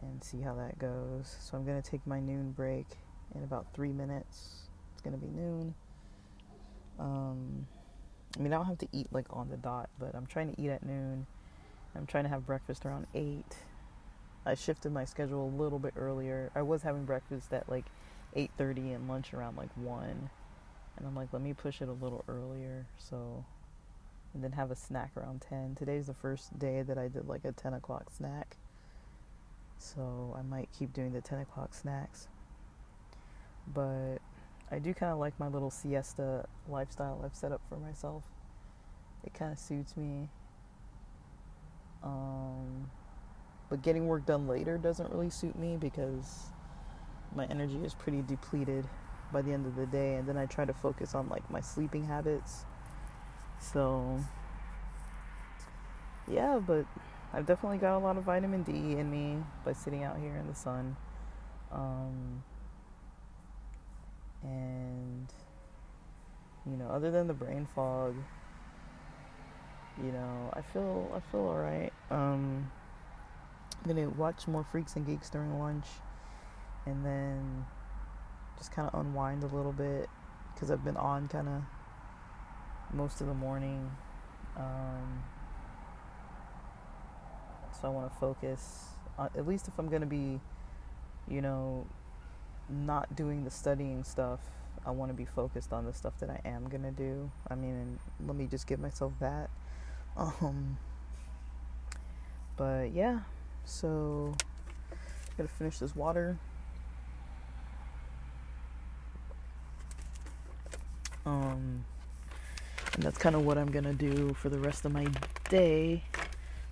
and see how that goes. So I'm going to take my noon break in about 3 minutes. It's going to be noon. I mean, I don't have to eat like on the dot, but I'm trying to eat at noon. I'm trying to have breakfast around 8. I shifted my schedule a little bit earlier. I was having breakfast at like 8:30 and lunch around like 1. And I'm like, let me push it a little earlier, so, and then have a snack around 10. Today's the first day that I did like a 10 o'clock snack. So I might keep doing the 10 o'clock snacks. but I do kind of like my little siesta lifestyle I've set up for myself. It kind of suits me. But getting work done later doesn't really suit me because my energy is pretty depleted by the end of the day, and then I try to focus on like my sleeping habits. So yeah, but I've definitely got a lot of vitamin D in me by sitting out here in the sun. And other than the brain fog, I feel all right. I'm gonna watch more Freaks and Geeks during lunch, and then just kind of unwind a little bit because I've been on kind of most of the morning. So I want to focus, at least if I'm gonna be, not doing the studying stuff. I want to be focused on the stuff that I am gonna do. I mean, and let me just give myself that. But yeah, so gotta finish this water. And that's kind of what I'm gonna do for the rest of my day.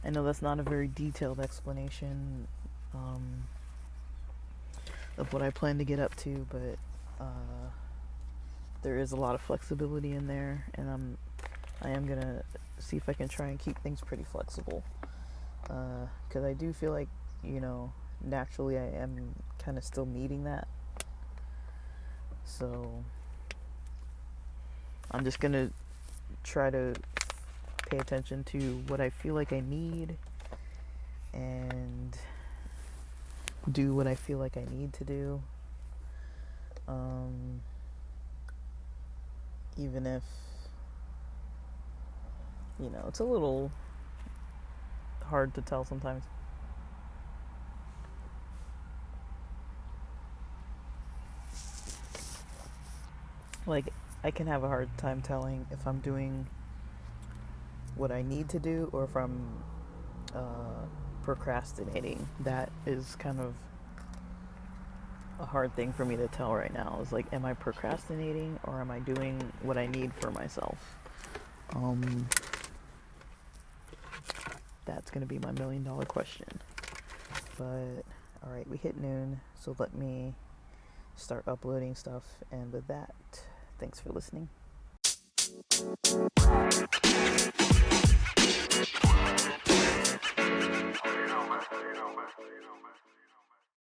I know that's not a very detailed explanation of what I plan to get up to, but there is a lot of flexibility in there, and I am gonna see if I can try and keep things pretty flexible, because I do feel like naturally I am kind of still needing that. So I'm just gonna try to pay attention to what I feel like I need and do what I feel like I need to do. Even if it's a little hard to tell sometimes. Like, I can have a hard time telling if I'm doing what I need to do or if I'm procrastinating. That is kind of a hard thing for me to tell right now. Is like, am I procrastinating or am I doing what I need for myself? That's gonna be my $1 million question. But alright, we hit noon, so let me start uploading stuff, and with that, thanks for listening.